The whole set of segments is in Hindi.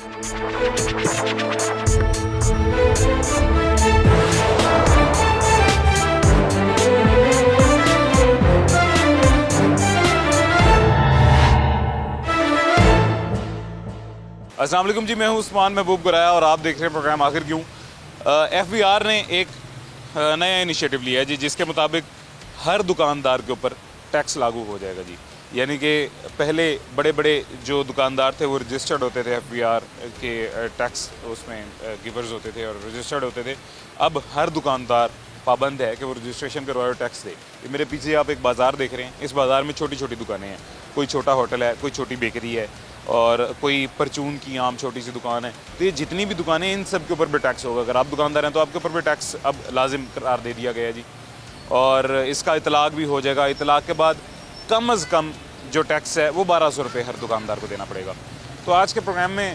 अस्सलाम वालेकुम जी, मैं हूं उस्मान महबूब गुराया और आप देख रहे हैं प्रोग्राम आखिर क्यों। FBR ने एक नया इनिशिएटिव लिया है जी, जिसके मुताबिक हर दुकानदार के ऊपर टैक्स लागू हो जाएगा जी। यानी कि पहले बड़े बड़े जो दुकानदार थे वो रजिस्टर्ड होते थे, FBR के टैक्स उसमें गिवर्स होते थे और रजिस्टर्ड होते थे। अब हर दुकानदार पाबंद है कि वो रजिस्ट्रेशन करवाए और टैक्स दे। मेरे पीछे आप एक बाज़ार देख रहे हैं, इस बाज़ार में छोटी छोटी दुकानें हैं। कोई छोटा होटल है, कोई छोटी बेकरी है और कोई परचून की आम छोटी सी दुकान है। तो ये जितनी भी दुकानें हैं इन सब के ऊपर भी टैक्स होगा। अगर आप दुकानदार हैं तो आपके ऊपर भी टैक्स अब लाजिम करार दे दिया गया है जी। और इसका इतलाक भी हो जाएगा। इतलाक के बाद कम अज़ कम जो टैक्स है वो 1200 रुपये हर दुकानदार को देना पड़ेगा। तो आज के प्रोग्राम में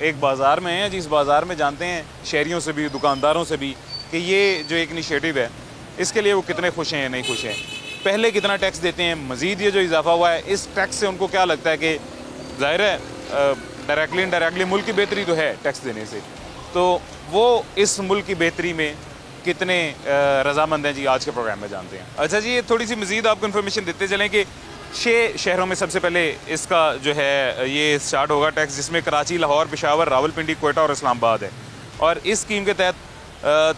एक बाज़ार में है, जिस बाज़ार में जानते हैं शहरियों से भी, दुकानदारों से भी, कि ये जो एक इनिशिएटिव है इसके लिए वो कितने खुश हैं या नहीं खुश हैं, पहले कितना टैक्स देते हैं, मज़ीद ये जो इजाफा हुआ है इस टैक्स से उनको क्या लगता है कि ज़ाहिर है डायरेक्टली इनडायरेक्टली मुल्क की बेहतरी तो है टैक्स देने से, तो वो इस मुल्क की बेहतरी में कितने रजामंद हैं जी, आज के प्रोग्राम में जानते हैं। अच्छा जी, ये थोड़ी सी मज़ीद आपको इन्फॉर्मेशन देते चलें कि 6 शहरों में सबसे पहले इसका जो है ये स्टार्ट होगा टैक्स, जिसमें कराची, लाहौर, पेशावर, रावलपिंडी, कोयटा और इस्लामाबाद है। और इस स्कीम के तहत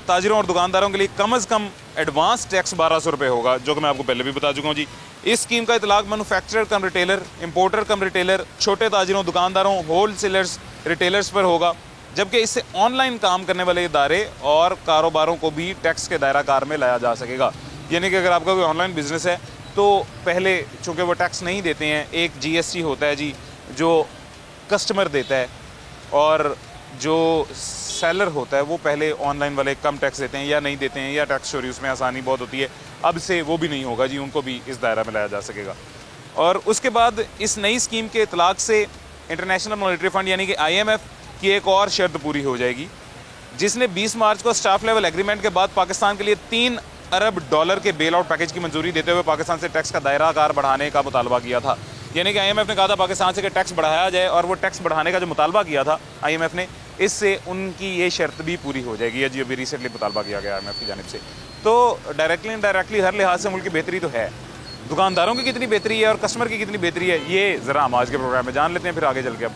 ताजिरों और दुकानदारों के लिए कम अज़ कम एडवांस टैक्स 1200 रुपये होगा, जो कि मैं आपको पहले भी बता चुका हूँ जी। इस स्कीम का इतलाक मैन्युफैक्चरर कम रिटेलर, इंपोर्टर कम रिटेलर, छोटे ताजिरों, दुकानदारों, होल सेलर्स, रिटेलर्स पर होगा। जबकि इससे ऑनलाइन काम करने वाले इदारे और कारोबारों को भी टैक्स के दायरा कार में लाया जा सकेगा। यानी कि अगर आपका कोई ऑनलाइन बिजनेस है तो पहले चूँकि वो टैक्स नहीं देते हैं, एक GST होता है जी जो कस्टमर देता है, और जो सेलर होता है वो पहले ऑनलाइन वाले कम टैक्स देते हैं या नहीं देते हैं, या टैक्स चोरी, उसमें आसानी बहुत होती है। अब से वो भी नहीं होगा जी, उनको भी इस दायरा में लाया जा सकेगा। और उसके बाद इस नई स्कीम के इतलाक से इंटरनेशनल मॉनेटरी फंड यानी कि IMF की एक और शर्त पूरी हो जाएगी, जिसने 20 मार्च को स्टाफ लेवल एग्रीमेंट के बाद पाकिस्तान के लिए $3 अरब के बेल आउट पैकेज की मंजूरी देते हुए पाकिस्तान से टैक्स का दायरा कार बढ़ाने का मुतालबा किया था। यानी कि IMF ने कहा था पाकिस्तान से कि टैक्स बढ़ाया जाए, और वो टैक्स बढ़ाने का जो मुतालबा किया था IMF ने, इससे उनकी ये शर्त भी पूरी हो जाएगी। ये जी अभी रिसेंटली मुतालबा किया गया IMF की जानिब से। तो डायरेक्टली इनडायरेक्टली हर लिहाज से मुल्क की बेहतरी तो है। दुकानदारों की कितनी बेहतरी है और कस्टमर की कितनी बेहतरी है, ये ज़रा हम आज के प्रोग्राम में जान लेते हैं, फिर आगे चल के अब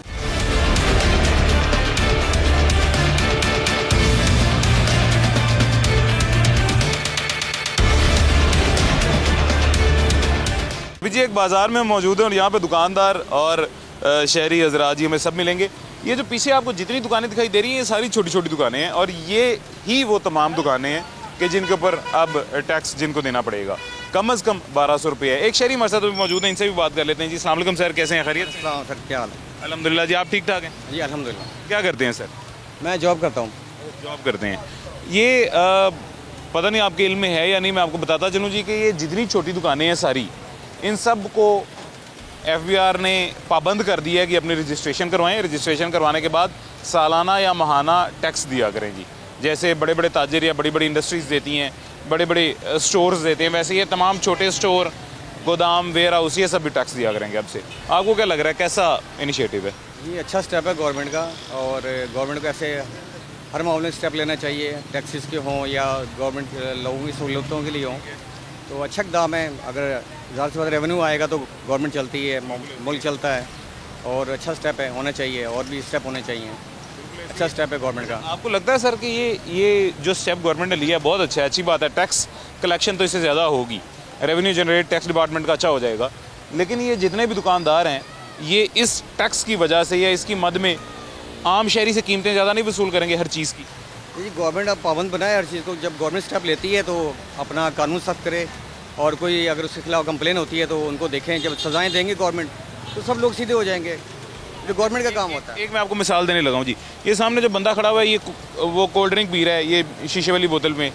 जी एक बाज़ार में मौजूद है और यहाँ पे दुकानदार और शहरी हज़रात जी हमें सब मिलेंगे। ये जो पीछे आपको जितनी दुकानें दिखाई दे रही हैं ये सारी छोटी छोटी दुकानें हैं, और ये ही वो तमाम दुकानें हैं कि जिनके ऊपर अब टैक्स जिनको देना पड़ेगा कम अज़ कम 1200 रुपये है। एक शहरी हमारे साथ भी मौजूद हैं, इनसे भी बात कर लेते हैं जी। अस्सलाम वालेकुम सर, कैसे हैं, खैरियत? सर क्या हाल है? अल्हम्दुलिल्लाह जी, आप ठीक ठाक हैं? जी अल्हम्दुलिल्लाह। क्या करते हैं सर? मैं जॉब करता हूँ। जॉब करते हैं। ये पता नहीं आपके इल्म में है या नहीं, मैं आपको बताता चलूँ जी कि ये जितनी छोटी दुकानें हैं सारी, इन सब को FBR ने पाबंद कर दिया है कि अपनी रजिस्ट्रेशन करवाएं। रजिस्ट्रेशन करवाने के बाद सालाना या माहाना टैक्स दिया करें जी। जैसे बड़े बड़े ताजिर या बड़ी बड़ी इंडस्ट्रीज़ देती हैं, बड़े बड़े स्टोर्स देते हैं, वैसे ये तमाम छोटे स्टोर, गोदाम, वेयर हाउस, ये सब भी टैक्स दिया करेंगे अब से। आपको क्या लग रहा है, कैसा इनिशिएटिव है? ये अच्छा स्टेप है गवर्नमेंट का, और गवर्नमेंट को ऐसे हर मामले में स्टेप लेना चाहिए, टैक्सेस के हों या गवर्नमेंट लोगों की सहूलतों के लिए हों, तो अच्छा इक़दाम है। अगर ज़्यादा से ज़्यादा रेवेन्यू आएगा तो गवर्नमेंट चलती है, मुल्क चलता है, और अच्छा स्टेप है, होना चाहिए, और भी स्टेप होने चाहिए। अच्छा स्टेप है गवर्नमेंट का। आपको लगता है सर कि ये जो स्टेप गवर्नमेंट ने लिया है बहुत अच्छा है, अच्छी बात है? टैक्स कलेक्शन तो इससे ज़्यादा होगी, रेवेन्यू जनरेट टैक्स डिपार्टमेंट का अच्छा हो जाएगा, लेकिन ये जितने भी दुकानदार हैं ये इस टैक्स की वजह से या इसकी मद में आम शहरी से कीमतें ज़्यादा नहीं वसूल करेंगे हर चीज़ की? जी गवर्नमेंट अब पाबंद बनाए हर चीज़ को। जब गवर्नमेंट स्टेप लेती है तो अपना कानून सख्त करे, और कोई अगर उसके खिलाफ कंप्लेन होती है तो उनको देखें। जब सजाएं देंगे गवर्नमेंट तो सब लोग सीधे हो जाएंगे, जो गवर्नमेंट का काम होता है। एक मैं आपको मिसाल देने लगा हूँ जी। ये सामने जो बंदा खड़ा हुआ है, ये वो कोल्ड ड्रिंक पी रहा है, ये शीशे वाली बोतल में।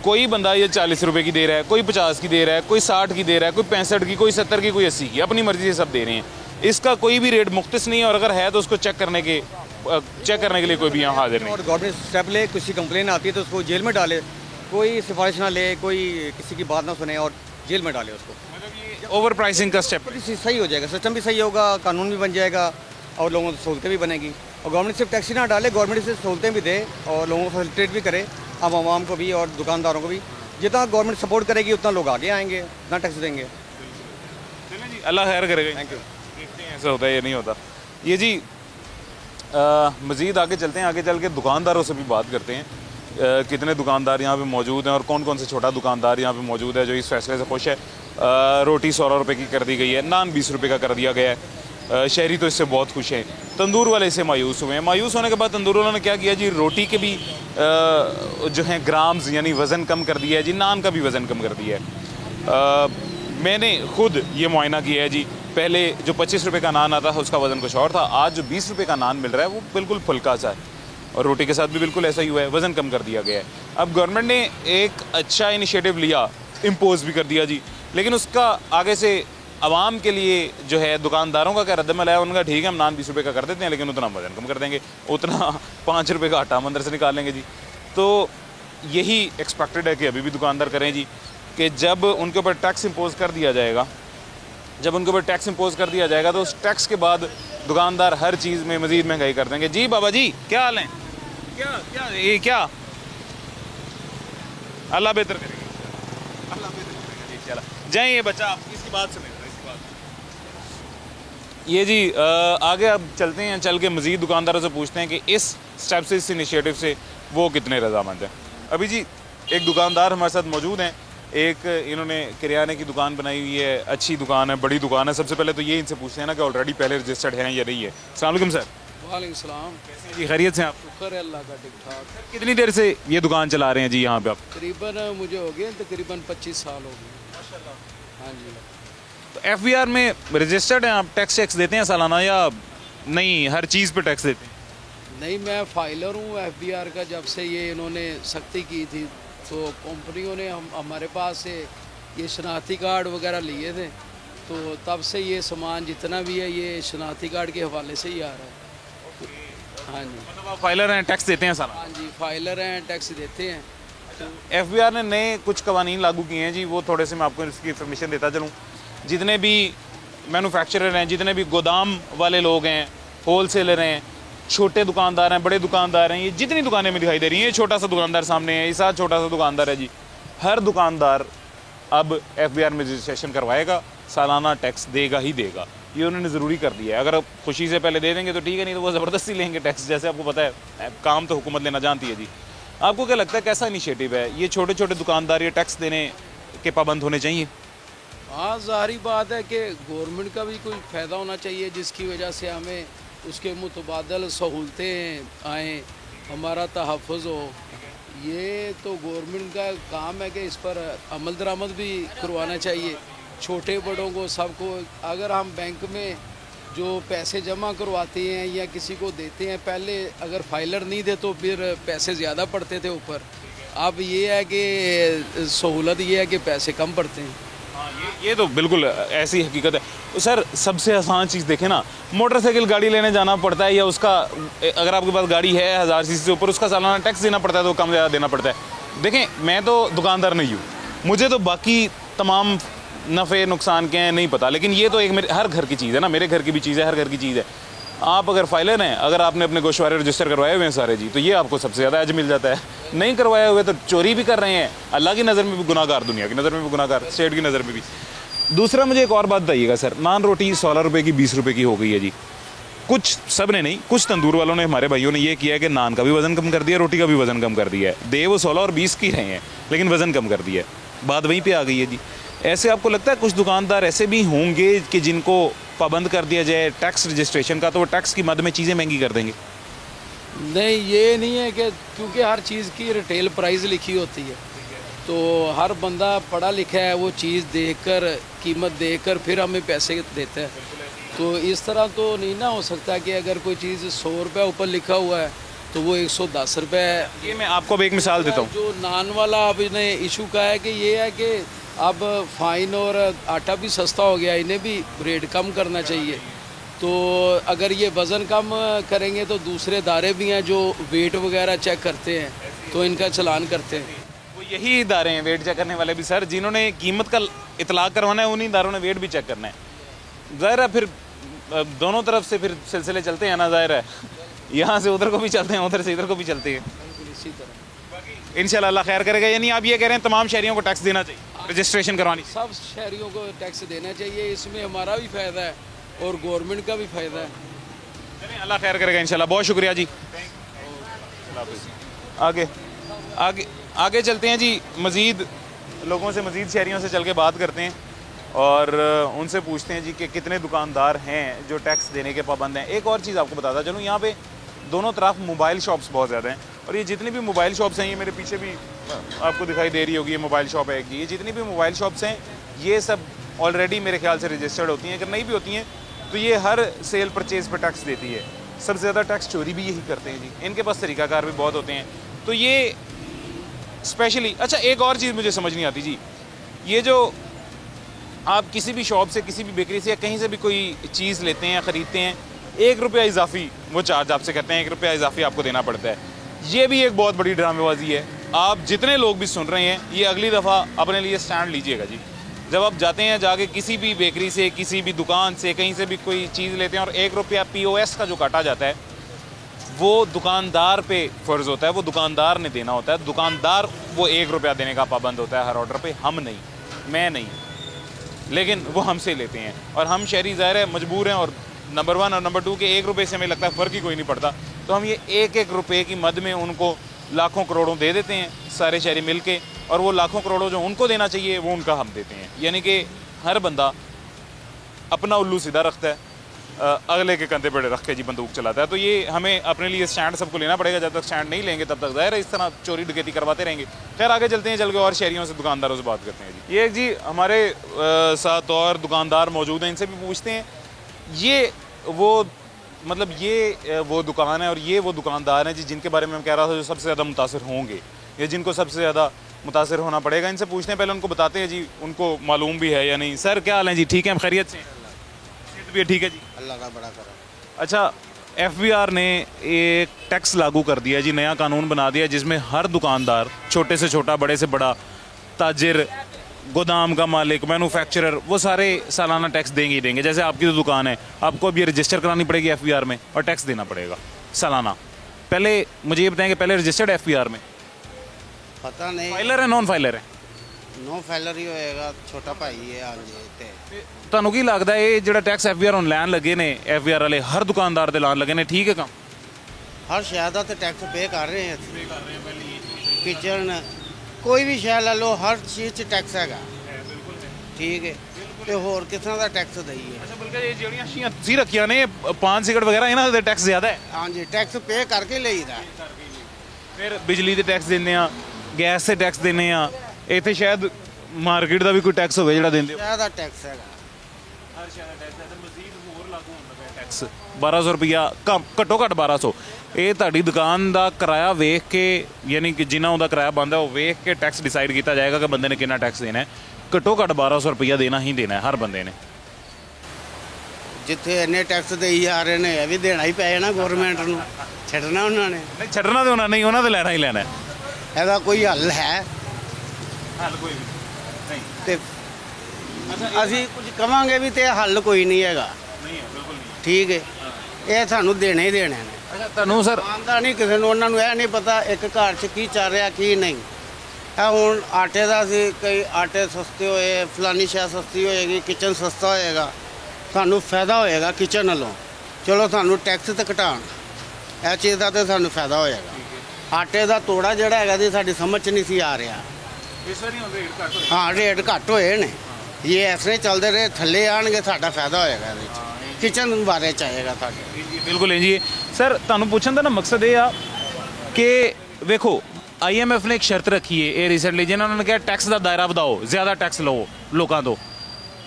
कोई बंदा ये 40 रुपये की दे रहा है, कोई 50 की दे रहा है, कोई 60 की दे रहा है, कोई 65 की, कोई 70 की, कोई 80 की, अपनी मर्जी से सब दे रहे हैं। इसका कोई भी रेट मुख्तस नहीं है, और अगर है तो उसको चेक करने के लिए कोई भी यहाँ हाजिर नहीं। और गवर्नमेंट स्टेप ले, किसी कंप्लेन आती है तो उसको जेल में डाले, कोई सिफारिश ना ले, कोई किसी की बात ना सुने और जेल में डाले उसको। ओवर प्राइसिंग का स्टेप सही हो जाएगा, सिस्टम भी सही होगा, कानून भी बन जाएगा, और लोगों को सहूलतें भी बनेगी। और गवर्नमेंट सिर्फ टैक्स ही ना डाले, गवर्नमेंट से सहूलतें भी दे और लोगों को फैसिलिटेट भी करे, आवाम को भी और दुकानदारों को भी। जितना गवर्नमेंट सपोर्ट करेगी उतना लोग आगे आएंगे, उतना टैक्स देंगे। चलें जी, अल्लाह खैर करेगा। Thank you. देखते हैं ऐसा होता है या नहीं होता। ये जी मज़ीद आगे चलते हैं, आगे चल के दुकानदारों से भी बात करते हैं। कितने दुकानदार यहाँ पे मौजूद हैं और कौन कौन से छोटा दुकानदार यहाँ पे मौजूद है जो इस फैसले से खुश है। रोटी 16 रुपये की कर दी गई है, नान 20 रुपये का कर दिया गया है। शहरी तो इससे बहुत खुश हैं, तंदूर वाले इससे मायूस हुए हैं। मायूस होने के बाद तंदूर वालों ने क्या किया जी, रोटी के भी जो हैं ग्राम्स यानी वज़न कम कर दिया है जी, नान का भी वज़न कम कर दिया है। मैंने खुद ये मुआयना किया है जी, पहले जो 25 रुपये का नान आता था उसका वज़न कुछ और था, आज जो 20 रुपये का नान मिल रहा है वो बिल्कुल फुल्का सा है और रोटी के साथ भी बिल्कुल ऐसा ही हुआ है, वज़न कम कर दिया गया है। अब गवर्नमेंट ने एक अच्छा इनिशिएटिव लिया, इम्पोज भी कर दिया जी, लेकिन उसका आगे से आवाम के लिए जो है दुकानदारों का क्या रद्दमल है, उनका ठीक है हम नान 20 रुपये का कर देते हैं लेकिन उतना वज़न कम कर देंगे, उतना 5 रुपये का आटा हम अंदर से निकाल लेंगे जी। तो यही एक्सपेक्टेड है कि अभी भी दुकानदार करें जी, कि जब उनके ऊपर टैक्स इम्पोज कर दिया जाएगा, जब उनके ऊपर टैक्स इम्पोज कर दिया जाएगा तो उस टैक्स के बाद दुकानदार हर चीज़ में मज़ीद महंगाई कर देंगे। जी बाबा जी क्या हाल है? क्या क्या ये क्या? अल्लाह बेहतर करेगा, अल्लाह बेहतर करेगा जी। चला जाए ये बच्चा, आप इसकी बात सुने, इसकी बात ये जी। आगे अब चलते हैं, चल के मज़ीद दुकानदारों से पूछते हैं कि इस स्टेप से, इस इनिशिएटिव से वो कितने रजामंद हैं। अभी जी एक दुकानदार हमारे साथ मौजूद हैं, एक इन्होंने किराने की दुकान बनाई हुई है, अच्छी दुकान है, बड़ी दुकान है। सबसे पहले तो ये इनसे पूछते हैं ना कि ऑलरेडी पहले रजिस्टर्ड हैं या नहीं है। अस्सलाम वालेकुम सर। वालेकुम सलाम। कैसे हैं जी, खैरियत से आप? शुक्र है अल्लाह का, ठीक ठाक। कितनी देर से ये दुकान चला रहे हैं जी यहाँ पे आप? तकरीबन मुझे हो गए तकरीबन 25 साल हो गए। हाँ जी। तो FBR में रजिस्टर्ड हैं आप? टैक्स देते हैं सालाना या नहीं, हर चीज़ पे टैक्स देते हैं? नहीं, मैं फाइलर हूँ FBR का। जब से ये इन्होंने सख्ती की थी तो कंपनियों ने हमारे पास से ये शनाख्ती कार्ड वगैरह लिए थे, तो तब से ये सामान जितना भी है ये शनाख्ती कार्ड के हवाले से ही आ रहा है। हाँ जी। मतलब आप फाइलर हैं, टैक्स देते हैं सालाना? हाँ जी, फाइलर हैं, टैक्स देते हैं। FBR ने नए कुछ कवानीन लागू किए हैं जी, वो थोड़े से मैं आपको इसकी इन्फॉर्मेशन देता चलूँ। जितने भी मैन्युफैक्चरर हैं, जितने भी गोदाम वाले लोग हैं, होलसेलर हैं, छोटे दुकानदार हैं, बड़े दुकानदार हैं, ये जितनी दुकानें में दिखाई दे रही हैं, ये छोटा सा दुकानदार सामने है, ये साथ छोटा सा दुकानदार है जी। हर दुकानदार अब FBR में रजिस्ट्रेशन करवाएगा, सालाना टैक्स देगा ही देगा, ये उन्होंने ज़रूरी कर दिया है। अगर आप खुशी से पहले दे देंगे तो ठीक है, नहीं तो वो ज़बरदस्ती लेंगे टैक्स। जैसे आपको पता है काम तो हुकूमत लेना जानती है जी। आपको क्या लगता है कैसा इनिशिएटिव है ये? छोटे छोटे दुकानदार ये टैक्स देने के पाबंद होने चाहिए? हाँ, ज़ाहिरी बात है कि गवर्नमेंट का भी कोई फ़ायदा होना चाहिए जिसकी वजह से हमें उसके मुतबादल सहूलतें आएँ, हमारा तहफ़्फ़ुज़ हो। ये तो गवर्नमेंट का काम है कि इस पर अमल दरामद भी करवाना चाहिए, छोटे बड़ों को, सबको। अगर हम बैंक में जो पैसे जमा करवाते हैं या किसी को देते हैं, पहले अगर फाइलर नहीं दे तो फिर पैसे ज़्यादा पड़ते थे ऊपर। अब ये है कि सहूलत ये है कि पैसे कम पड़ते हैं। हाँ, ये तो बिल्कुल ऐसी हकीकत है सर। सबसे आसान चीज़ देखें ना, मोटरसाइकिल गाड़ी लेने जाना पड़ता है या उसका, अगर आपके पास गाड़ी है 1000 सीसी से ऊपर, उसका सालाना टैक्स देना पड़ता है तो कम ज़्यादा देना पड़ता है। देखें, मैं तो दुकानदार नहीं हूँ, मुझे तो बाकी तमाम नफ़े नुकसान के हैं नहीं पता, लेकिन ये तो एक मेरे हर घर की चीज़ है ना, मेरे घर की भी चीज़ है, हर घर की चीज़ है। आप अगर फाइलर हैं, अगर आपने अपने गोशवारे रजिस्टर करवाए हुए हैं सारे जी, तो ये आपको सबसे ज़्यादा अज मिल जाता है। नहीं करवाए हुए तो चोरी भी कर रहे हैं, अल्लाह की नज़र में भी गुनाहगार, दुनिया की नज़र में भी गुनाहगार, स्टेट की नज़र में भी। दूसरा मुझे एक और बात बताइएगा सर, नान रोटी 16 रुपये की 20 रुपये की हो गई है जी। कुछ सब ने नहीं, कुछ तंदूर वालों ने, हमारे भाइयों ने ये किया है कि नान का भी वज़न कम कर दिया, रोटी का भी वज़न कम कर दिया है। दे वो 16 और 20 की रहे हैं लेकिन वज़न कम कर दिया है, बात वहीं पर आ गई है जी। ऐसे आपको लगता है कुछ दुकानदार ऐसे भी होंगे कि जिनको पाबंद कर दिया जाए टैक्स रजिस्ट्रेशन का, तो वो टैक्स की मद में चीज़ें महंगी कर देंगे? नहीं, ये नहीं है कि क्योंकि हर चीज़ की रिटेल प्राइस लिखी होती है, तो हर बंदा पढ़ा लिखा है, वो चीज़ देखकर, कीमत देखकर फिर हमें पैसे देता है। तो इस तरह तो नहीं ना हो सकता कि अगर कोई चीज़ 100 रुपये ऊपर लिखा हुआ है तो वो 110 रुपये है। ये मैं आपको अब एक मिसाल देता हूँ। जो नान वाला आपने इशू का है कि ये है कि अब फाइन और आटा भी सस्ता हो गया, इन्हें भी रेट कम करना चाहिए। तो अगर ये वज़न कम करेंगे तो दूसरे इदारे भी हैं जो वेट वगैरह चेक करते हैं, तो इनका चलान करते हैं। वो यही इदारे हैं वेट चेक करने वाले भी सर, जिन्होंने कीमत का इतलाक करवाना है, उन्हीं इदारों ने वेट भी चेक करना है। ज़ाहिर है फिर दोनों तरफ से फिर सिलसिले चलते हैं ना, ज़ाहिर है यहाँ से उधर को भी चलते हैं, उधर से इधर को भी चलते हैं। इसी तरह इंशाल्लाह अल्लाह खैर करेगा। यानी आप ये कह रहे हैं तमाम शहरियों को टैक्स देना चाहिए, रजिस्ट्रेशन करवानी सब शहरियों को टैक्स देना चाहिए, इसमें हमारा भी फ़ायदा है और गवर्नमेंट का भी फ़ायदा है। चाहिए। अल्लाह खैर करेगा इंशाल्लाह। बहुत शुक्रिया जी। आगे आगे आगे चलते हैं जी, मज़ीद लोगों से, मज़ीद शहरियों से चल के बात करते हैं और उनसे पूछते हैं जी कि कितने दुकानदार हैं जो टैक्स देने के पाबंद हैं। एक और चीज़ आपको बताता चलूँ, यहाँ पे दोनों तरफ मोबाइल शॉप्स बहुत ज़्यादा हैं और ये जितनी भी मोबाइल शॉप्स हैं, ये मेरे पीछे भी आपको दिखाई दे रही होगी, ये मोबाइल शॉप है कि ये जितनी भी मोबाइल शॉप्स हैं ये सब ऑलरेडी मेरे ख्याल से रजिस्टर्ड होती हैं। अगर नहीं भी होती हैं तो ये हर सेल परचेज़ पर टैक्स देती है। सबसे ज़्यादा टैक्स चोरी भी यही करते हैं जी, इनके पास तरीक़ाकार भी बहुत होते हैं। तो ये स्पेशली, अच्छा एक और चीज़ मुझे समझ नहीं आती जी, ये जो आप किसी भी शॉप से, किसी भी बेकरी से या कहीं से भी कोई चीज़ लेते हैं या ख़रीदते हैं, 1 रुपया इजाफी वो चार्ज आपसे कहते हैं, 1 रुपया इजाफी आपको देना पड़ता है। ये भी एक बहुत बड़ी ड्रामेबाजी है। आप जितने लोग भी सुन रहे हैं, ये अगली दफ़ा अपने लिए स्टैंड लीजिएगा जी। जब आप जाते हैं जाके किसी भी बेकरी से, किसी भी दुकान से, कहीं से भी कोई चीज़ लेते हैं और 1 रुपया POS का जो काटा जाता है वो दुकानदार पे फ़र्ज़ होता है, वो दुकानदार ने देना होता है। दुकानदार वो 1 रुपया देने का पाबंद होता है हर ऑर्डर पे, हम नहीं, मैं नहीं, लेकिन वो हमसे लेते हैं और हम शहरी ज़ाहिर है मजबूर हैं। और नंबर 1 और नंबर 2 के 1 रुपये से हमें लगता है फ़र्क ही कोई नहीं पड़ता, तो हम ये 1-1 रुपये की मद में उनको लाखों करोड़ों दे देते हैं सारे शहरी मिल के, और वो लाखों करोड़ों जो उनको देना चाहिए वो उनका हम देते हैं। यानी कि हर बंदा अपना उल्लू सीधा रखता है, अगले के कंधे पर रख के जी बंदूक चलाता है। तो ये हमें अपने लिए स्टैंड सबको लेना पड़ेगा। जब तक स्टैंड नहीं लेंगे तब तक ज़ाहिर है इस तरह चोरी डकैती करवाते रहेंगे। खैर आगे चलते हैं, चल के और शहरियों से, दुकानदारों से बात करते हैं जी। ये जी हमारे साथ और दुकानदार मौजूद हैं, इनसे भी पूछते हैं। ये वो मतलब ये वो दुकान है और ये वो दुकानदार हैं जी जिनके बारे में मैं कह रहा था जो सबसे ज़्यादा मुतासर होंगे या जिनको सबसे ज़्यादा मुतासर होना पड़ेगा। इनसे पूछते हैं, पहले उनको बताते हैं जी उनको मालूम भी है या नहीं। सर क्या हाल है जी? ठीक है, खैरियत से? भी ठीक है जी, अल्लाह का बड़ा करा। अच्छा, FBR ने एक टैक्स लागू कर दिया जी, नया कानून बना दिया जिसमें हर दुकानदार, छोटे से छोटा, बड़े से बड़ा, ताजिर, गोदाम का मालिक, मैन्युफैक्चरर, वो सारे सालाना टैक्स देंगे ही देंगे। जैसे आपकी जो दुकान है, आपको अब ये रजिस्टर करानी पड़ेगी FBR में और टैक्स देना पड़ेगा सालाना। पहले मुझे ये बताएं कि पहले रजिस्टर्ड FBR में पता नहीं, फाइलर है, नॉन फाइलर है? नो फैलर ही होएगा, छोटा भाई है। हाँ जी, ਤੁਹਾਨੂੰ ਕੀ ਲੱਗਦਾ ਇਹ ਜਿਹੜਾ ਟੈਕਸ FBR ਹੁਣ ਲੈਣ ਲੱਗੇ ਨੇ, FBR ਵਾਲੇ ਹਰ ਦੁਕਾਨਦਾਰ ਦੇ ਲਾਣ ਲੱਗੇ ਨੇ, ਠੀਕ ਹੈ ਕੰਮ? ਹਰ ਸ਼ਹਿਰ ਦਾ ਤੇ ਟੈਕਸ ਪੇ ਕਰ ਰਹੇ ਹਾਂ ਅਸੀਂ। ਕਿਚਨ ਕੋਈ ਵੀ ਸ਼ਹਿਰ ਲੈ ਲਓ, ਹਰ ਚੀਜ਼ 'ਚ ਟੈਕਸ ਹੈਗਾ। ਠੀਕ ਹੈ, ਤੇ ਹੋਰ ਕਿਸ ਤਰ੍ਹਾਂ ਦਾ ਟੈਕਸ ਦਈਏ? ਅੱਛਾ, ਬਲਕਿ ਇਹ ਜਿਹੜੀਆਂ ਸ਼ੀਆਂ ਤੁਸੀਂ ਰੱਖੀਆਂ ਨੇ, ਪਾਨ ਸਿਗਰਟ ਵਗੈਰਾ, ਇਹਨਾਂ ਦਾ ਟੈਕਸ ਜ਼ਿਆਦਾ ਹੈ? ਹਾਂਜੀ, ਟੈਕਸ ਪੇ ਕਰਕੇ ਲਈਦਾ। ਫਿਰ ਬਿਜਲੀ ਦੇ ਟੈਕਸ ਦਿੰਦੇ ਆ, ਗੈਸ ਤੇ ਟੈਕਸ ਦਿੰਦੇ ਆ, ਇੱਥੇ ਸ਼ਾਇਦ ਮਾਰਕੀਟ ਦਾ ਵੀ ਕੋਈ ਟੈਕਸ ਹੋਵੇ ਜਿਹੜਾ ਦਿੰਦੇ ਹੋ? ਸ਼ਹਿਰ ਦਾ ਟੈਕਸ ਹੈਗਾ, ਹਰ ਸ਼ਹਿਰ ਦਾ ਟੈਕਸ ਹੈ ਤੇ ਮਜ਼ੀਦ ਹੋਰ ਲਾਗੂ ਹੁੰਦਾ ਪਿਆ ਟੈਕਸ। 1200 ਰੁਪਈਆ ਘੱਟੋ ਘੱਟ 1200। ਇਹ ਤੁਹਾਡੀ ਦੁਕਾਨ ਦਾ ਕਿਰਾਇਆ ਵੇਖ ਕੇ, ਯਾਨੀ ਕਿ ਜਿੰਨਾ ਉਹਦਾ ਕਿਰਾਇਆ ਬਣਦਾ ਉਹ ਵੇਖ ਕੇ ਟੈਕਸ ਡਿਸਾਈਡ ਕੀਤਾ ਜਾਏਗਾ ਕਿ ਬੰਦੇ ਨੇ ਕਿੰਨਾ ਟੈਕਸ ਦੇਣਾ ਹੈ। ਘੱਟੋ ਘੱਟ 1200 ਰੁਪਈਆ ਦੇਣਾ ਹੀ ਦੇਣਾ ਹੈ ਹਰ ਬੰਦੇ ਨੇ। ਜਿੱਥੇ ਇੰਨੇ ਟੈਕਸ ਦੇਈ ਜਾ ਰਹੇ ਨੇ, ਇਹ ਵੀ ਦੇਣਾ ਹੀ ਪੈ ਜਾਣਾ ਗਵਰਨਮੈਂਟ ਨੂੰ। ਛੱਡਣਾ ਉਹਨਾਂ ਨੇ ਨਹੀਂ, ਛੱਡਣਾ ਤੇ ਉਹਨਾਂ ਨਹੀਂ, ਉਹਨਾਂ ਤੇ ਲੈਣਾ ਹੀ ਲੈਣਾ ਹੈ। ਇਹਦਾ ਕੋਈ ਹੱਲ ਹੈ? ਹੱਲ ਕੋਈ ਵੀ ਨਹੀਂ ਤੇ ਅਸੀਂ ਕੁਝ ਕਵਾਂਗੇ ਵੀ ਤੇ ਹੱਲ ਕੋਈ ਨਹੀਂ ਹੈਗਾ। ਨਹੀਂ ਹੈ, ਬਿਲਕੁਲ ਨਹੀਂ। ਠੀਕ ਹੈ, ਇਹ ਸਾਨੂੰ ਦੇਣੇ ਹੀ ਦੇਣੇ ਨੇ। ਅੱਛਾ, ਤੁਹਾਨੂੰ ਸਰ ਆਉਂਦਾ ਨਹੀਂ ਕਿਸੇ ਨੂੰ, ਉਹਨਾਂ ਨੂੰ ਇਹ ਨਹੀਂ ਪਤਾ ਇੱਕ ਘਰ 'ਚ ਕੀ ਚੱਲ ਰਿਹਾ ਕੀ ਨਹੀਂ। ਇਹ ਹੁਣ ਆਟੇ ਦਾ ਸੀ, ਕਈ ਆਟੇ ਸਸਤੇ ਹੋਏ, ਫਲਾਨੀ ਸ਼ੈ ਸਸਤੀ ਹੋਏਗੀ, ਕਿਚਨ ਸਸਤਾ ਹੋਏਗਾ, ਸਾਨੂੰ ਫਾਇਦਾ ਹੋਏਗਾ ਕਿਚਨ ਵੱਲੋਂ। ਚਲੋ ਸਾਨੂੰ ਟੈਕਸ ਤੇ ਘਟਾਉਣ, ਇਹ ਚੀਜ਼ ਦਾ ਤੇ ਸਾਨੂੰ ਫਾਇਦਾ ਹੋਏਗਾ। ਆਟੇ ਦਾ ਤੋੜਾ ਜਿਹੜਾ ਹੈਗਾ ਜੀ ਸਾਡੀ ਸਮਝ 'ਚ ਨਹੀਂ ਸੀ ਆ ਰਿਹਾ। ਇਸ ਵਾਰੀ ਹੁਣ ਰੇਟ ਘੱਟ ਹੋਏ। ਹਾਂ, ਰੇਟ ਘੱਟ ਹੋਏ ਨੇ। ਇਹ ਇਸ ਤਰ੍ਹਾਂ ਚੱਲਦੇ ਰਹੇ, ਥੱਲੇ ਆਣਗੇ, ਸਾਡਾ ਫਾਇਦਾ ਹੋਏਗਾ ਇਹਦੇ 'ਚ। ਕਿਚਨ ਬਾਰੇ ਚਾਹੇਗਾ ਸਾਡੇ। ਬਿਲਕੁਲ ਜੀ। ਸਰ ਤੁਹਾਨੂੰ ਪੁੱਛਣ ਦਾ ਨਾ ਮਕਸਦ ਇਹ ਆ ਕਿ ਵੇਖੋ IMF ਨੇ ਇੱਕ ਸ਼ਰਤ ਰੱਖੀ ਹੈ ਇਹ ਰੀਸੈਂਟਲੀ, ਜਿਹਨਾਂ ਨੇ ਕਿਹਾ ਟੈਕਸ ਦਾ ਦਾਇਰਾ ਵਧਾਓ, ਜ਼ਿਆਦਾ ਟੈਕਸ ਲਓ ਲੋਕਾਂ ਤੋਂ।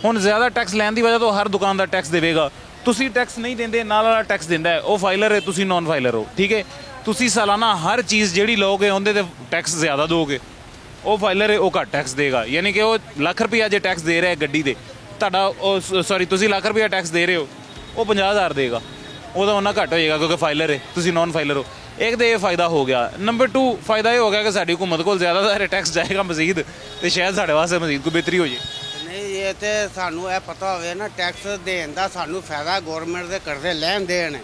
ਹੁਣ ਜ਼ਿਆਦਾ ਟੈਕਸ ਲੈਣ ਦੀ ਵਜ੍ਹਾ ਤੋਂ ਹਰ ਦੁਕਾਨ ਦਾ ਟੈਕਸ ਦੇਵੇਗਾ। ਤੁਸੀਂ ਟੈਕਸ ਨਹੀਂ ਦਿੰਦੇ, ਨਾਲ ਵਾਲਾ ਟੈਕਸ ਦਿੰਦਾ ਹੈ, ਉਹ ਫਾਈਲਰ ਹੈ, ਤੁਸੀਂ ਨੌਨ ਫਾਈਲਰ ਹੋ। ਠੀਕ ਹੈ, ਤੁਸੀਂ ਸਾਲਾਨਾ ਹਰ ਚੀਜ਼ ਜਿਹੜੀ ਲਓਗੇ ਉਹਦੇ ਤੇ ਟੈਕਸ ਜ਼ਿਆਦਾ ਦੋਗੇ। ਉਹ ਫਾਈਲਰ ਹੈ, ਉਹ ਘੱਟ ਟੈਕਸ ਦੇਗਾ। ਯਾਨੀ ਕਿ ਉਹ ਲੱਖ ਰੁਪਈਆ ਜੇ ਟੈਕਸ ਦੇ ਰਿਹਾ ਗੱਡੀ ਦੇ, ਤੁਹਾਡਾ ਉਹ ਸੌਰੀ ਤੁਸੀਂ ਲੱਖ ਰੁਪਈਆ ਟੈਕਸ ਦੇ ਰਹੇ ਹੋ, ਉਹ 50,000 ਦੇਗਾ। ਉਹਦਾ ਉਹਨਾਂ ਘੱਟ ਹੋ ਜਾਏਗਾ ਕਿਉਂਕਿ ਫਾਈਲਰ ਹੈ, ਤੁਸੀਂ ਨੌਨ ਫਾਈਲਰ ਹੋ। ਇੱਕ ਤਾਂ ਇਹ फ़ायदा हो गया। नंबर 2 फ़ायदा ये हो गया कि साड़ी हुकूमत को ज़्यादा टैक्स जाएगा मजीद, तो शायद साढ़े वास्ते मजीद कोई बेहतरी हो जाए। नहीं, ये ਜੇ ਤੇ ਸਾਨੂੰ ਇਹ ਪਤਾ ਹੋਵੇ ਨਾ ਟੈਕਸ ਦੇਣ ਦਾ ਸਾਨੂੰ ਫਾਇਦਾ ਗਵਰਨਮੈਂਟ ਦੇ ਕਰਦੇ ਲੈਣ ਦੇਣ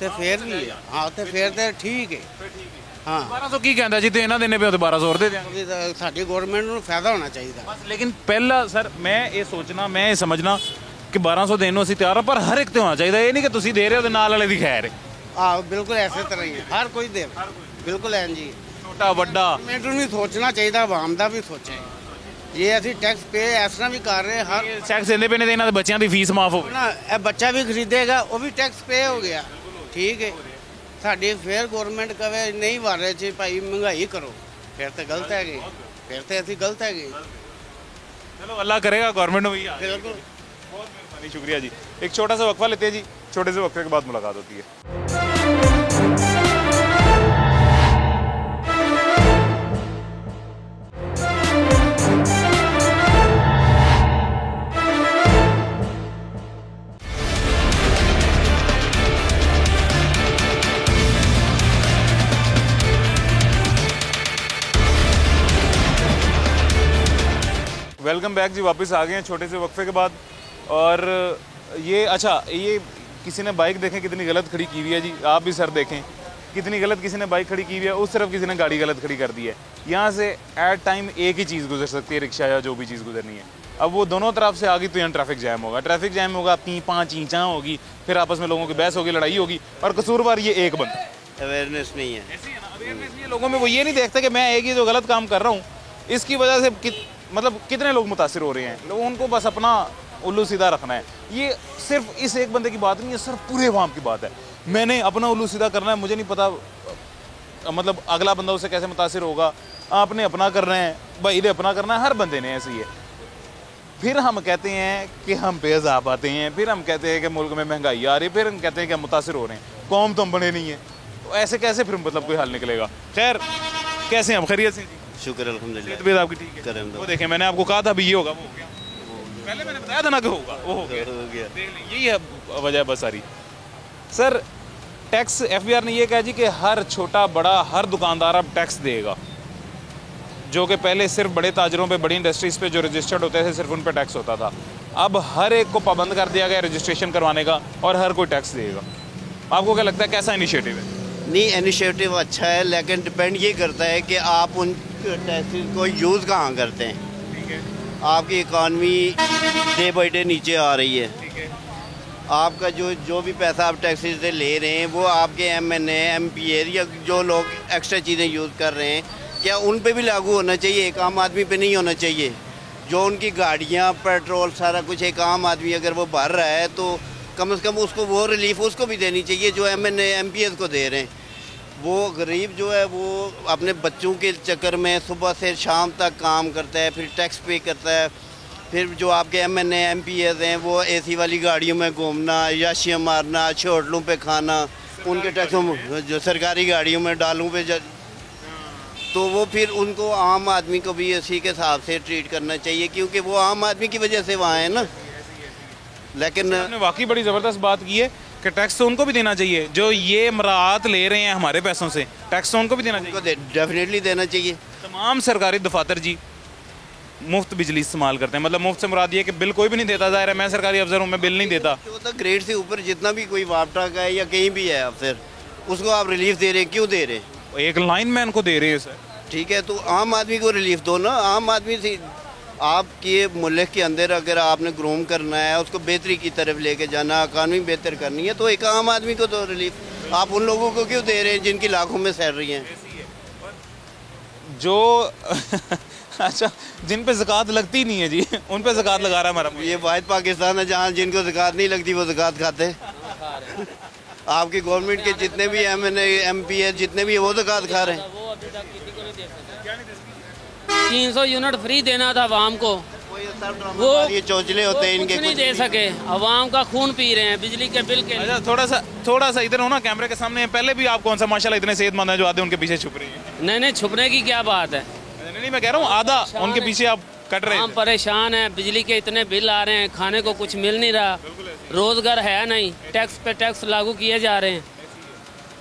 ਤੇ ਫਿਰ ਵੀ ਹਾਂ ਤੇ ਫਿਰ ਤੇ ਠੀਕ ਹੈ ਹਾਂ 1200 ਕੀ ਕਹਿੰਦਾ ਜੀ ਤੇ ਇਹਨਾਂ ਦੇਣੇ ਪਿਓ ਤੇ 1200 ਦੇ ਦਿਆਂਗੇ ਵੀ ਤਾਂ ਸਾਡੀ ਗਵਰਨਮੈਂਟ ਨੂੰ ਫਾਇਦਾ ਹੋਣਾ ਚਾਹੀਦਾ ਬਸ ਲੇਕਿਨ ਪਹਿਲਾ ਸਰ ਮੈਂ ਇਹ ਸੋਚਣਾ ਮੈਂ ਇਹ ਸਮਝਣਾ ਕਿ 1200 ਦੇਣ ਨੂੰ ਅਸੀਂ ਤਿਆਰ ਹਾਂ ਪਰ ਹਰ ਇੱਕ ਤੇ ਹੋਣਾ ਚਾਹੀਦਾ ਇਹ ਨਹੀਂ ਕਿ ਤੁਸੀਂ ਦੇ ਰਹੇ ਹੋ ਤੇ ਨਾਲ ਵਾਲੇ ਦੀ ਖੈਰ ਹੈ ਆਹ ਬਿਲਕੁਲ ਐਸੇ ਤਰ੍ਹਾਂ ਹੀ ਹੈ ਹਰ ਕੋਈ ਦੇ ਬਿਲਕੁਲ ਐਂ ਜੀ ਛੋਟਾ ਵੱਡਾ ਗਵਰਨਮੈਂਟ ਨੂੰ ਵੀ ਸੋਚਣਾ ਚਾਹੀਦਾ ਆਵਾਮ ਦਾ ਵੀ ਸੋਚੇ ਜੇ ਅਸੀਂ ਟੈਕਸ ਪੇ ਇਸ ਤਰ੍ਹਾਂ ਵੀ ਕਰ ਰਹੇ ਹਰ ਟੈਕਸ ਦਿੰਦੇ ਪਏ ਨੇ ਤੇ ਇਹਨਾਂ ਦੇ ਬੱਚਿਆਂ ਦੀ ਫੀਸ ਮਾਫ ਹੋਵੇ ਨਾ ਇਹ ਬੱਚਾ ਵੀ ਖਰੀਦੇਗਾ ਉਹ ਵੀ ਟੈਕਸ ਪੇ ਹੋ ਗਿਆ ਠੀਕ ਹੈ ਸਾਡੀ ਫੇਰ ਗਵਰਨਮੈਂਟ ਕਵੇ ਨਹੀਂ ਭਰ ਰਹੇ ਜੀ ਭਾਈ ਮਹਿੰਗਾਈ ਕਰੋ ਫਿਰ ਤਾਂ ਗਲਤ ਹੈਗੇ ਫਿਰ ਤੇ ਅਸੀਂ ਗਲਤ ਹੈਗੇ चलो अल्लाह करेगा गवर्नमेंट में भी आ जाए। बिल्कुल बहुत मेहरबानी शुक्रिया जी। एक छोटा सा वक्फा लेते हैं जी, छोटे से वक्फे के बाद मुलाकात होती है। वेलकम बैक जी, वापस आ गए हैं छोटे से वक्फे के बाद। और ये अच्छा ये किसी ने बाइक देखें कितनी गलत खड़ी की हुई है जी, आप भी सर देखें कितनी गलत किसी ने बाइक खड़ी की हुई है, उस तरफ किसी ने गाड़ी गलत खड़ी कर दी है। यहाँ से एट टाइम एक ही चीज़ गुजर सकती है, रिक्शा या जो भी चीज़ गुजरनी है। अब वो दोनों तरफ से आ गई तो यहाँ ट्रैफिक जैम होगा, ट्रैफिक जैम होगा, पी पाँच ईंचा होगी, फिर आपस में लोगों की बहस होगी, लड़ाई होगी, और कसूरवार ये एक बंदा। अवेयरनेस नहीं है। ऐसी है ना, अवेयरनेस नहीं है लोगों में। वो ये नहीं देखते कि मैं एक ही जो गलत काम कर रहा हूँ इसकी वजह से मतलब कितने लोग मुतासिर हो रहे हैं। लोगों उनको बस अपना उल्लू सीधा रखना है। ये सिर्फ इस एक बंदे की बात नहीं है, सर पूरे अवाम की बात है। मैंने अपना उल्लू सीधा करना है, मुझे नहीं पता मतलब अगला बंदा उससे कैसे मुतासिर होगा। आपने अपना करना है, भाई ने अपना करना है, हर बंदे ने ऐसे ही है। फिर हम कहते हैं कि हम बेअज़ाब आते हैं, फिर हम कहते हैं कि मुल्क में महंगाई आ रही है, फिर हम कहते हैं कि हम मुतासिर हो रहे हैं। कौम तो हम बने नहीं है, तो ऐसे कैसे फिर मतलब कोई हल निकलेगा। खैर कैसे हैं आप, खैरियत से? शुक्र अल्हम्दुलिल्लाह। तबीयत आपकी ठीक है? करम दो। वो देखें मैंने आपको कहा था अभी ये होगा, वो हो गया। पहले मैंने बताया था ना कि होगा, वो हो गया। हो गया। देख लें, यही है वजह बस सारी। सर टैक्स एफबीआर ने ये कहा जी कि हर छोटा बड़ा हर दुकानदार अब टैक्स देगा, जो कि पहले सिर्फ बड़े ताजरों पे, बड़ी इंडस्ट्रीज़ पे जो रजिस्टर्ड होते थे सिर्फ उन पे टैक्स होता था। अब हर एक को पाबंद कर दिया गया रजिस्ट्रेशन करवाने का और हर कोई टैक्स देगा। आपको क्या लगता है कैसा इनिशिएटिव है? नहीं, इनिशिएटिव अच्छा है, लेकिन डिपेंड ये करता है कि आप उन टैक्सेस को यूज़ कहाँ करते हैं। ठीक है, आपकी इकॉनमी डे बाई डे नीचे आ रही है। ठीक है, आपका जो भी पैसा आप टैक्सेस से ले रहे हैं वो आपके MNA MPA या जो लोग एक्स्ट्रा चीज़ें यूज़ कर रहे हैं, क्या उन पे भी लागू होना चाहिए? एक आम आदमी पे नहीं होना चाहिए। जो उनकी गाड़ियाँ, पेट्रोल, सारा कुछ एक आम आदमी अगर वो भर रहा है तो कम से कम उसको वो रिलीफ उसको भी देनी चाहिए जो MNA MPA को दे रहे हैं। वो गरीब जो है वो अपने बच्चों के चक्कर में सुबह से शाम तक काम करता है, फिर टैक्स पे करता है। फिर जो आपके MNA MPA हैं वो AC वाली गाड़ियों में घूमना, याशियाँ मारना, होटलों पे खाना, उनके टैक्सों जो सरकारी गाड़ियों में डालों पे तो वो फिर उनको आम आदमी को भी इसी के हिसाब से ट्रीट करना चाहिए, क्योंकि वो आम आदमी की वजह से वहाँ है ना। लेकिन आपने वाकई बड़ी ज़बरदस्त बात की है कि टैक्स तो उनको भी देना चाहिए जो ये मराहत ले रहे हैं हमारे पैसों से, टैक्स तो उनको भी देना चाहिए। डेफिनेटली देना चाहिए। तमाम सरकारी दफातर जी मुफ्त बिजली इस्तेमाल करते हैं, मतलब मुफ्त से मुराद ये कि बिल कोई भी नहीं देता। ज़ाहिर है मैं सरकारी अफसर हूँ, मैं बिल नहीं देता। 14 ग्रेड से ऊपर जितना भी कोई वापटा का है या कहीं भी है अफसर, उसको आप रिलीफ दे रहे हैं, क्यों दे रहे हैं? एक लाइन मैन को दे रहे हैं सर। ठीक है, तो आम आदमी को रिलीफ दो ना। आम आदमी से आपके मुल्क के अंदर अगर आपने ग्रूम करना है, उसको बेहतरी की तरफ लेके जाना, इकानमी बेहतर करनी है, तो एक आम आदमी को तो रिलीफ। आप उन लोगों को क्यों दे रहे हैं जिनकी लाखों में सैलरी हैं? जो अच्छा जिन पे ज़कात लगती नहीं है जी उन पे ज़कात लगा रहा है हमारा। ये वाहिद पाकिस्तान है जहाँ जिनको ज़कात नहीं लगती वो ज़कात खाते हैं। आपकी गवर्नमेंट के जितने भी MNA MPA जितने भी है वो ज़कात खा रहे हैं। 300 यूनिट फ्री देना था आवाम को, वो ये चौचले होते हैं इनके, कुछ नहीं दे सके। आवाम का खून पी रहे हैं बिजली के बिल के लिए। अच्छा थोड़ा सा इधर हो ना, कैमरे के सामने। पहले भी आप कौन सा माशाल्लाह इतने सेहतमंद हैं जो आधे उनके पीछे छुप रही हैं। नहीं छुपने की क्या बात है। नहीं मैं कह रहा हूँ आधा उनके पीछे आप कट रहे हैं। हम परेशान हैं, बिजली के इतने बिल आ रहे हैं, खाने को कुछ मिल नहीं रहा, रोजगार है नहीं, टैक्स पे टैक्स लागू किए जा रहे हैं।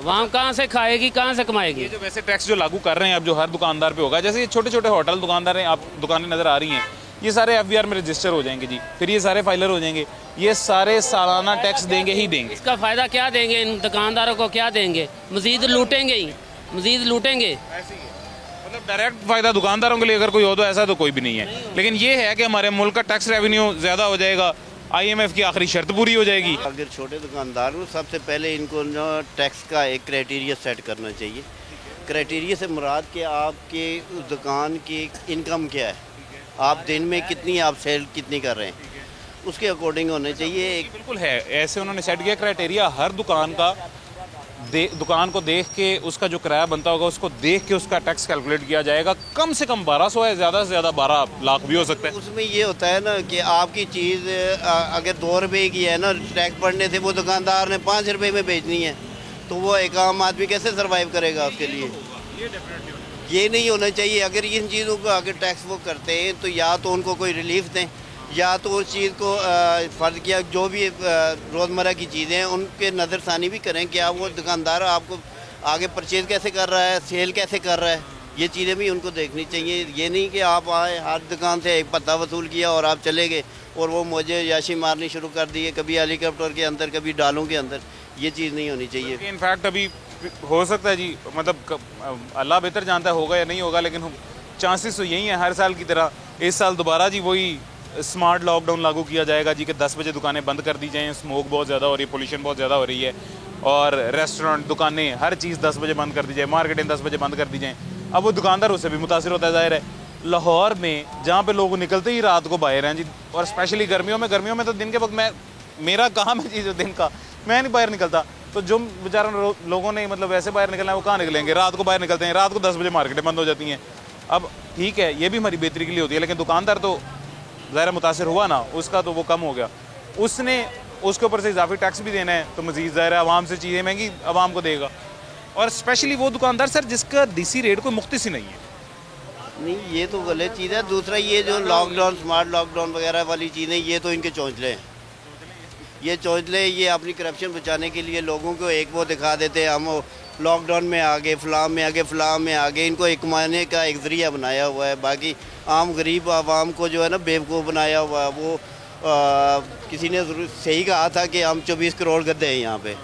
आवाम कहाँ से खाएगी, कहाँ से कमाएगी? ये जो वैसे टैक्स जो लागू कर रहे हैं अब जो हर दुकानदार पे होगा, जैसे ये छोटे छोटे होटल दुकानदार हैं, आप दुकानें नज़र आ रही हैं, ये सारे FBR में रजिस्टर हो जाएंगे जी, फिर ये सारे फाइलर हो जाएंगे, ये सारे सालाना टैक्स देंगे ही देंगे। इसका फ़ायदा क्या देंगे, इन दुकानदारों को क्या देंगे? मज़ीद लूटेंगे ही, मज़ीद लूटेंगे। मतलब डायरेक्ट फ़ायदा दुकानदारों के लिए अगर कोई हो तो ऐसा तो कोई भी नहीं है, लेकिन ये है कि हमारे मुल्क का टैक्स रेवेन्यू ज़्यादा हो जाएगा, IMF की आखिरी शर्त पूरी हो जाएगी। अगर छोटे दुकानदार हो, सबसे पहले इनको ना टैक्स का एक क्राइटेरिया सेट करना चाहिए। क्राइटेरिया से मुराद कि आपके उस दुकान की इनकम क्या है, आप दिन में कितनी आप सेल कितनी कर रहे हैं, उसके अकॉर्डिंग होने चाहिए। एक बिल्कुल है, ऐसे उन्होंने सेट किया क्राइटेरिया, हर दुकान का दुकान को देख के उसका जो किराया बनता होगा उसको देख के उसका टैक्स कैलकुलेट किया जाएगा। कम से कम 1200 है, ज़्यादा से ज़्यादा 12 लाख भी हो सकता है। उसमें ये होता है ना कि आपकी चीज़ अगर 2 रुपये की है ना, टैक्स पड़ने से वो दुकानदार ने 5 रुपये में बेचनी है, तो वो एक आम आदमी कैसे सर्वाइव करेगा उसके लिए? ये नहीं होना चाहिए। अगर इन चीज़ों को अगर टैक्स वो करते हैं तो या तो उनको कोई रिलीफ दें, या तो उस चीज़ को फ़र्ज किया जो भी रोज़मर्रा की चीज़ें हैं उनके नज़रसानी भी करें कि आप वो दुकानदार आपको आगे परचेज़ कैसे कर रहा है, सेल कैसे कर रहा है, ये चीज़ें भी उनको देखनी चाहिए। ये नहीं कि आप आए हर दुकान से एक पत्ता वसूल किया और आप चले गए और वो मुझे याशी मारनी शुरू कर दी है, कभी हेलीकॉप्टर के अंदर कभी डालों के अंदर। ये चीज़ नहीं होनी चाहिए। इनफैक्ट अभी हो सकता है जी, मतलब अल्लाह बेहतर जानता है होगा या नहीं होगा, लेकिन चांसेस तो यही है हर साल की तरह। इस साल दोबारा जी वही स्मार्ट लॉकडाउन लागू किया जाएगा जी कि 10 बजे दुकानें बंद कर दी जाएँ, स्मोक बहुत ज़्यादा हो रही है, पोल्यूशन बहुत ज़्यादा हो रही है, और रेस्टोरेंट, दुकानें, हर चीज़ 10 बजे बंद कर दी जाए, मार्केटें 10 बजे बंद कर दी जाएँ। अब वो दुकानदार उससे भी मुतासिर होता है, ज़ाहिर है। लाहौर में जहाँ पे लोग निकलते ही रात को बाहर हैं जी, और स्पेशली गर्मियों में तो दिन के वक्त मेरा काम है जी, जो दिन का मैं नहीं बाहर निकलता, तो जो बेचारा लोगों ने मतलब वैसे बाहर निकलना है वो कहाँ निकलेंगे? रात को बाहर निकलते हैं, रात को 10 बजे मार्केटें बंद हो जाती हैं। अब ठीक है, ये भी हमारी बेहतरी के लिए होती है, लेकिन दुकानदार तो ज़ाहिर मुतासिर हुआ ना, उसका तो वो कम हो गया, उसने उसके ऊपर से इजाफी टैक्स भी देना है, तो मज़ीद ज़ाहिर है आवाम से चीज़ें महंगी आवाम को देगा। और स्पेशली वो दुकानदार सर जिसका DC रेट कोई मुख्तस ही नहीं है। नहीं, ये तो गलत चीज़ है। दूसरा ये जो लॉकडाउन, स्मार्ट लॉकडाउन वगैरह वाली चीज़ें, ये तो इनके चौंचले हैं। ये चौंचले ये अपनी करप्शन बचाने के लिए लोगों को एक वो दिखा देते हैं, हम लॉकडाउन में आगे फ़लाँ में आगे फ़लाँ में आगे, इनको एक कमाने का एक ज़रिया बनाया हुआ है। बाकी आम गरीब आवाम को जो है ना बेवकूफ़ बनाया हुआ है। वो किसी ने सही कहा था कि हम 24 करोड़ गद्दे हैं यहाँ पे,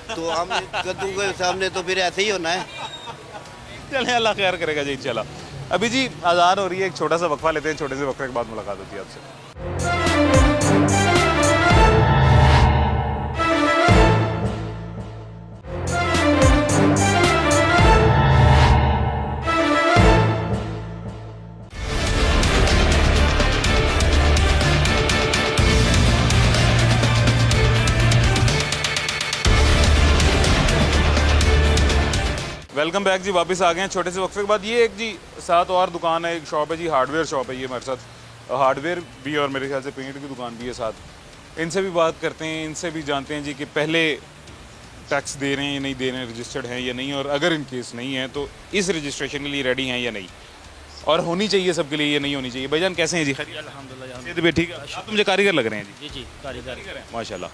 तो हम गद्दू के सामने तो फिर ऐसे ही होना है। चलें, अल्लाह खैर करेगा जी इंशाल्लाह। अभी जी आज़ान हो रही है, एक छोटा सा वक्फा लेते हैं, छोटे से वक्फे के बाद मुलाकात होती है आपसे। वेलकम बैक जी, वापस आ गए हैं छोटे से वक्फे के बाद। ये एक जी साथ और दुकान है, एक शॉप है जी, हार्डवेयर शॉप है ये हमारे साथ, हार्डवेयर भी और मेरे ख्याल से पेंट की दुकान भी है साथ। इनसे भी बात करते हैं, इनसे भी जानते हैं जी कि पहले टैक्स दे रहे हैं या नहीं दे रहे हैं, रजिस्टर्ड हैं या नहीं, और अगर इन केस नहीं है तो इस रजिस्ट्रेशन के लिए रेडी हैं या नहीं, और होनी चाहिए सबके लिए या नहीं होनी चाहिए। भाईजान कैसे हैं जी? अल्हम्दुलिल्लाह ठीक है। आप तो मुझे कारीगर लग रहे हैं जी। जी कारीगर हैं माशाल्लाह।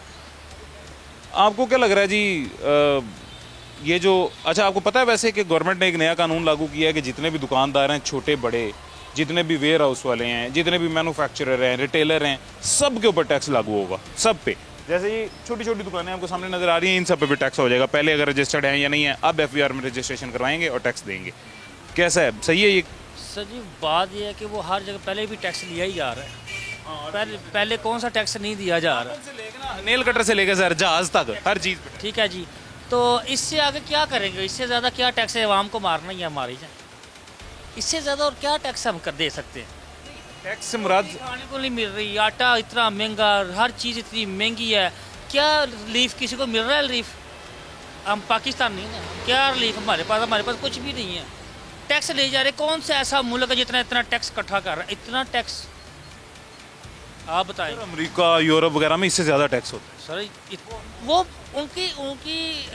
आपको क्या लग रहा है जी ये जो, अच्छा आपको पता है वैसे कि गवर्नमेंट ने एक नया कानून लागू किया है कि जितने भी दुकानदार हैं, छोटे बड़े, जितने भी वेयर हाउस वाले हैं, जितने भी मैन्युफैक्चरर हैं, रिटेलर हैं, सब के ऊपर टैक्स लागू होगा, सब पे। जैसे ये छोटी छोटी दुकानें आपको सामने नज़र आ रही हैं, इन सब पे भी टैक्स हो जाएगा। पहले अगर रजिस्टर्ड हैं या नहीं है, अब FBR में रजिस्ट्रेशन करवाएंगे और टैक्स देंगे। कैसा है, सही है ये? सर जी बात ये है कि वो हर जगह पहले भी टैक्स लिया ही जा रहा है। पहले कौन सा टैक्स नहीं दिया जा रहा? नेल कटर से लेकर सर जहाज तक हर चीज़ पे। ठीक है जी, तो इससे आगे क्या करेंगे? इससे ज़्यादा क्या टैक्स है? आवाम को मारना ही है हमारी जाए, इससे ज़्यादा और क्या टैक्स हम कर दे सकते हैं? टैक्स से मुराद खाने को नहीं मिल रही, आटा इतना महंगा, हर चीज़ इतनी महंगी है, क्या रिलीफ किसी को मिल रहा है? रिलीफ हम पाकिस्तान नहीं है, क्या रिलीफ हमारे पास कुछ भी नहीं है। टैक्स ले जा रहे, कौन सा ऐसा मुल्क है जितना इतना टैक्स इकट्ठा कर रहा है? इतना टैक्स आप बताएं। अमेरिका, यूरोप वगैरह में इससे ज़्यादा टैक्स होता है सर। वो उनकी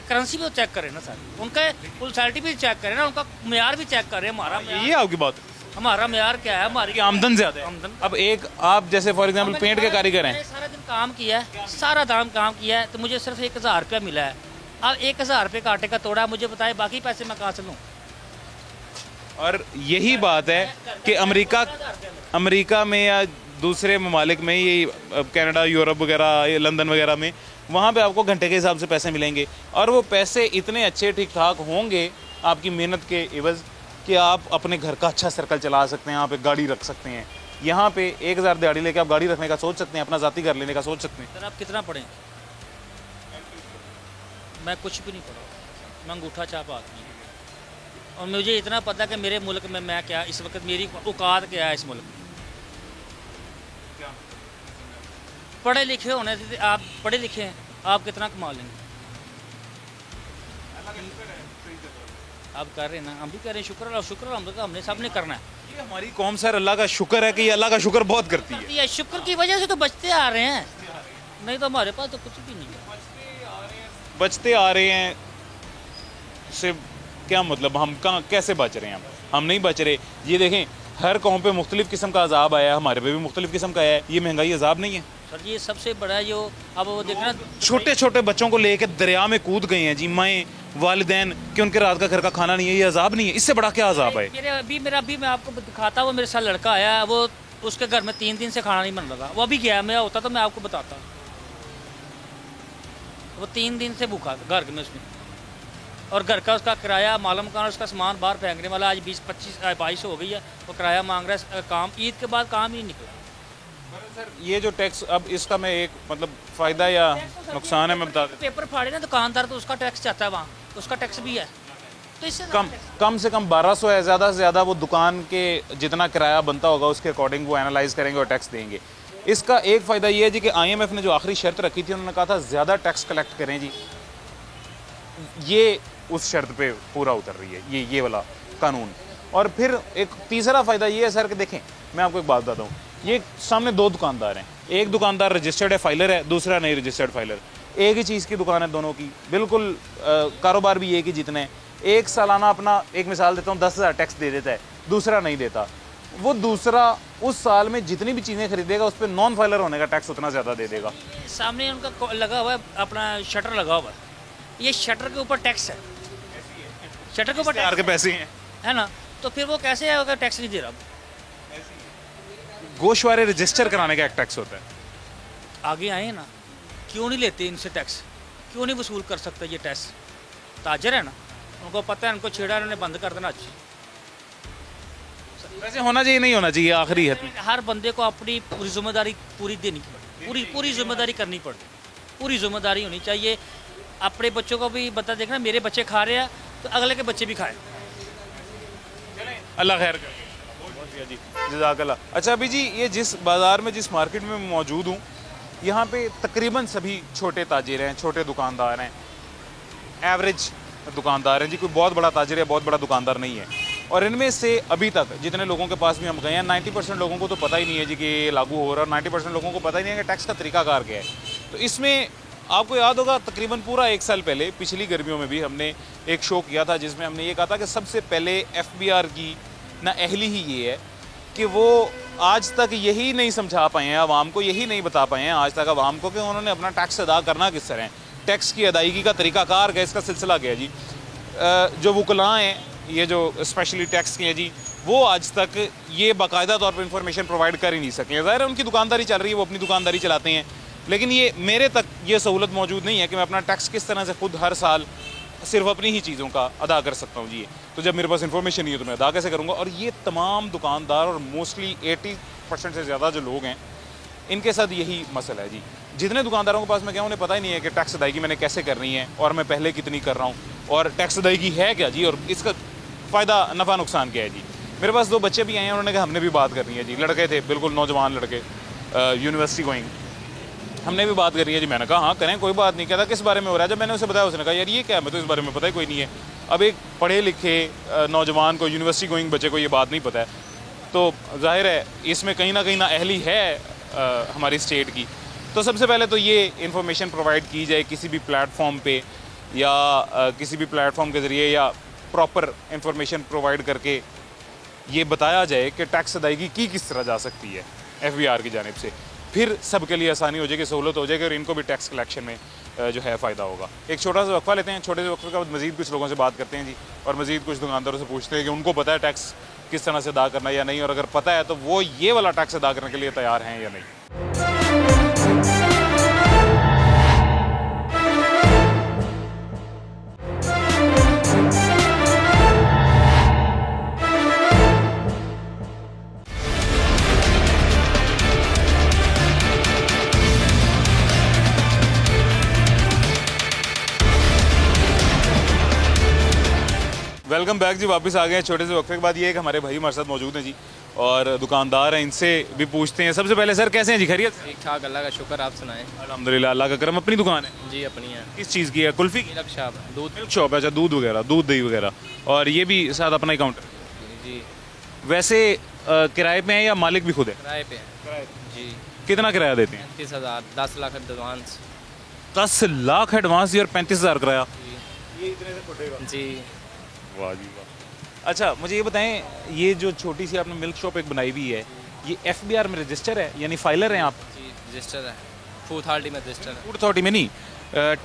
करेंसी भी तो चेक करें ना सर, उनका पॉलिसालिटी भी चेक करें ना, उनका म्यार भी चेक करें। हमारा ये आपकी बात, हमारा म्यार क्या है? हमारी आमदन ज़्यादा है। आमदन। अब एक आप जैसे फॉर एग्जांपल पेंट के कारीगर हैं, सारा दिन काम किया है, सारा दाम काम किया है, तो मुझे सिर्फ 1000 रुपया मिला है। अब 1000 रुपये का आटे का तोड़ा, मुझे बताए बाकी पैसे मैं कहाँ से लूँ? और यही बात है कि अमेरिका में या दूसरे ममालिक में, ये कनाडा, यूरोप वगैरह, ये लंदन वगैरह में, वहाँ पे आपको घंटे के हिसाब से पैसे मिलेंगे और वो पैसे इतने अच्छे ठीक ठाक होंगे आपकी मेहनत के एवज कि आप अपने घर का अच्छा सर्कल चला सकते हैं, आप एक गाड़ी रख सकते हैं। यहाँ पे 1000 दिहाड़ी लेके आप गाड़ी रखने का सोच सकते हैं, अपना ज़ाती घर लेने का सोच सकते हैं। सर आप कितना पढ़ें? मैं कुछ भी नहीं पढ़ा, मैं अंगूठा छाप आदमी हूँ। और मुझे इतना पता कि मेरे मुल्क में मैं क्या, इस वक्त मेरी औकात क्या है इस मुल्क में। पढ़े लिखे होने से आप पढ़े लिखे हैं, आप कितना कमा लेंगे? आप कर रहे हैं ना, हम भी कर रहे हैं। शुक्र हमने सबने करना है। ये हमारी कौम सर अल्लाह का शुक्र है कि ये अल्लाह का शुक्र बहुत करती है। ये शुक्र की वजह से तो बचते आ रहे हैं, नहीं तो हमारे पास तो कुछ भी नहीं है। बचते आ रहे हैं से क्या मतलब, हम कहाँ कैसे बच रहे हैं? हम नहीं बच रहे। ये देखें, हर कौम पे मुख्तलिफ किस्म का अजाब आया है, हमारे पे भी मुख्तलिफ किस्म का आया है। ये महंगाई अजाब नहीं है सर? ये सबसे बड़ा जो अब वो देखना, छोटे छोटे बच्चों को लेकर दरिया में कूद गए हैं जी माएँ वालिदैन कि उनके रात का घर का खाना नहीं है। ये अजाब नहीं है? इससे बड़ा क्या अजाब है? अभी मैं आपको दिखाता हूँ, मेरे साथ लड़का आया, वो उसके घर में 3 दिन से खाना नहीं बन रहा था। वो अभी गया, मैं होता तो मैं आपको बताता। वो 3 दिन से भूखा था घर में उसमें, और घर का उसका किराया, मालूम का उसका सामान बाहर फेंकने वाला। आज 22 हो गई है, वो किराया मांग रहा है। काम ईद के बाद काम ही नहीं निकला। सर ये जो टैक्स, अब इसका मैं एक मतलब फ़ायदा या नुकसान है मैं बता देता पेपर फाड़े ना दुकानदार, तो उसका टैक्स चाहता है, वहाँ उसका टैक्स भी है। तो इससे कम से कम 1200 है, ज़्यादा से ज़्यादा वो दुकान के जितना किराया बनता होगा उसके अकॉर्डिंग वो एनालाइज करेंगे और टैक्स देंगे। इसका एक फ़ायदा ये है जी कि IMF ने जो आखिरी शर्त रखी थी, उन्होंने कहा था ज़्यादा टैक्स कलेक्ट करें जी, ये उस शर्त पे पूरा उतर रही है ये वाला कानून। और फिर एक तीसरा फ़ायदा ये है सर कि देखें, मैं आपको एक बात बताता हूँ। ये सामने 2 दुकानदार हैं, एक दुकानदार रजिस्टर्ड है, फाइलर है, दूसरा नहीं रजिस्टर्ड फाइलर। एक ही चीज़ की दुकान है दोनों की, बिल्कुल कारोबार भी एक ही जितने हैं। एक सालाना अपना, एक मिसाल देता हूँ, 10,000 टैक्स दे देता है, दूसरा नहीं देता। वो दूसरा उस साल में जितनी भी चीज़ें खरीदेगा उस पर नॉन फाइलर होने का टैक्स उतना ज़्यादा दे देगा। सामने उनका लगा हुआ है, अपना शटर लगा हुआ है, ये शटर के ऊपर टैक्स है, शटर के ऊपर टैक्स के पैसे हैं, है ना? तो फिर वो कैसे है अगर टैक्स नहीं दे रहा? गोशवारे रजिस्टर कराने का एक टैक्स होता है। आगे आए ना, क्यों नहीं लेते इनसे टैक्स? क्यों नहीं वसूल कर सकता ये टैक्स? ताजर है ना, उनको पता है, उनको छेड़ा, उन्होंने बंद कर देना। वैसे होना चाहिए, नहीं होना चाहिए? आखिरी है हर बंदे को अपनी पूरी जिम्मेदारी पूरी देनी पड़ती, पूरी जिम्मेदारी करनी पड़ती, पूरी जिम्मेदारी होनी चाहिए। अपने बच्चों को भी बता, देखना मेरे बच्चे खा रहे हैं तो अगले के बच्चे भी खाएं। अल्लाह खैर करे। जी जज़ाकल्लाह। अच्छा अभी जी, ये जिस बाज़ार में, जिस मार्केट में मौजूद हूँ, यहाँ पे तकरीबन सभी छोटे ताजिर हैं, छोटे दुकानदार हैं, एवरेज दुकानदार हैं जी। कोई बहुत बड़ा ताजिर है, बहुत बड़ा दुकानदार नहीं है। और इनमें से अभी तक जितने लोगों के पास भी हम गए हैं, 90% लोगों को तो पता ही नहीं है जी कि ये लागू हो रहा है, और 90% लोगों को पता ही नहीं है कि टैक्स का तरीकाकार क्या है। तो इसमें आपको याद होगा, तकरीबन पूरा 1 साल पहले, पिछली गर्मियों में भी हमने एक शो किया था जिसमें हमने ये कहा था कि सबसे पहले FBR की नाअहली ही ये है कि वो आज तक यही नहीं समझा पाए हैं आवाम को, यही नहीं बता पाए हैं आज तक आवाम को कि उन्होंने अपना टैक्स अदा करना किस तरह है, टैक्स की अदायगी का तरीकाकार क्या, इसका सिलसिला क्या है जी। जो वकला हैं, ये जो स्पेशली टैक्स के हैं जी, वो आज तक ये बाकायदा तौर पर इंफॉर्मेशन प्रोवाइड कर ही नहीं सके। ज़ाहिर है उनकी दुकानदारी चल रही है, वो अपनी दुकानदारी चलाते हैं, लेकिन ये मेरे तक ये सहूलत मौजूद नहीं है कि मैं अपना टैक्स किस तरह से खुद हर साल सिर्फ अपनी ही चीज़ों का अदा कर सकता हूँ जी। तो जब मेरे पास इन्फॉर्मेशन नहीं है तो मैं अदा कैसे करूँगा? और ये तमाम दुकानदार और मोस्टली 80% से ज़्यादा जो लोग हैं, इनके साथ यही मसला है जी। जितने दुकानदारों के पास मैं क्या, उन्हें पता ही नहीं है कि टैक्स अदायगी मैंने कैसे करनी है, और मैं पहले कितनी कर रहा हूँ, और टैक्स अदायगी है क्या जी, और इसका फ़ायदा नफ़ा नुकसान क्या है जी। मेरे पास 2 बच्चे भी आए हैं, उन्होंने कहा हमने भी बात करनी है जी। लड़के थे, बिल्कुल नौजवान लड़के, यूनिवर्सिटी गोइंग, हमने भी बात करी है जी। मैंने कहा हाँ करें, कोई बात नहीं। कहता किस बारे में हो रहा है? जब मैंने उसे बताया, उसने कहा यार ये क्या है, मैं तो इस बारे में पता ही कोई नहीं है। अब एक पढ़े लिखे नौजवान को, यूनिवर्सिटी गोइंग बच्चे को ये बात नहीं पता है, तो जाहिर है इसमें कहीं ना अहली है हमारी स्टेट की। तो सबसे पहले तो ये इन्फॉर्मेशन प्रोवाइड की जाए किसी भी प्लेटफॉर्म पे, या किसी भी प्लेटफॉर्म के ज़रिए, या प्रॉपर इन्फॉर्मेशन प्रोवाइड करके ये बताया जाए कि टैक्स अदायगी की किस तरह जा सकती है FBR की जानिब से। फिर सबके लिए आसानी हो जाएगी, सहूलत हो जाएगी, और इनको भी टैक्स कलेक्शन में जो है फ़ायदा होगा। एक छोटा सा वक्फा लेते हैं, छोटे से वक्फे के बाद मज़ीद कुछ लोगों से बात करते हैं जी, और मज़ीद कुछ दुकानदारों से पूछते हैं कि उनको पता है टैक्स किस तरह से अदा करना है या नहीं, और अगर पता है तो वो ये वाला टैक्स अदा करने के लिए तैयार हैं या नहीं। वेलकम बैक जी, वापस आ गए हैं छोटे से वक्फे के बाद। ये एक हमारे भाई हमारे साथ मौजूद हैं जी, और दुकानदार हैं, इनसे भी पूछते हैं। सबसे पहले सर कैसे हैं जी, खैरियत? ठीक ठाक, अल्लाह का शुक्र, आप सुनाएं। अल्हम्दुलिल्लाह, अल्लाह का करम। अपनी दुकान है जी अपनी है। किस चीज़ की है? कुल्फ़ी की? मिल्क शॉप, दूध। मिल्क शॉप है, अच्छा, दूध वगैरह, दूध दही वगैरह, और ये भी साथ अपना ही काउंटर? जी वैसे किराए पे हैं या मालिक भी खुद है? किराए पे है जी। कितना किराया देते हैं? 35,000, 10 लाख एडवांस 10 लाख एडवांस और 35,000 किराया जी। वाह जी वाह। अच्छा मुझे ये बताएं, ये जो छोटी सी आपने मिल्क शॉप एक बनाई हुई है, ये FBR में रजिस्टर है, यानी फाइलर हैं आप? जी रजिस्टर है, फूड अथॉरिटी में रजिस्टर है। फूड अथॉरिटी में नहीं,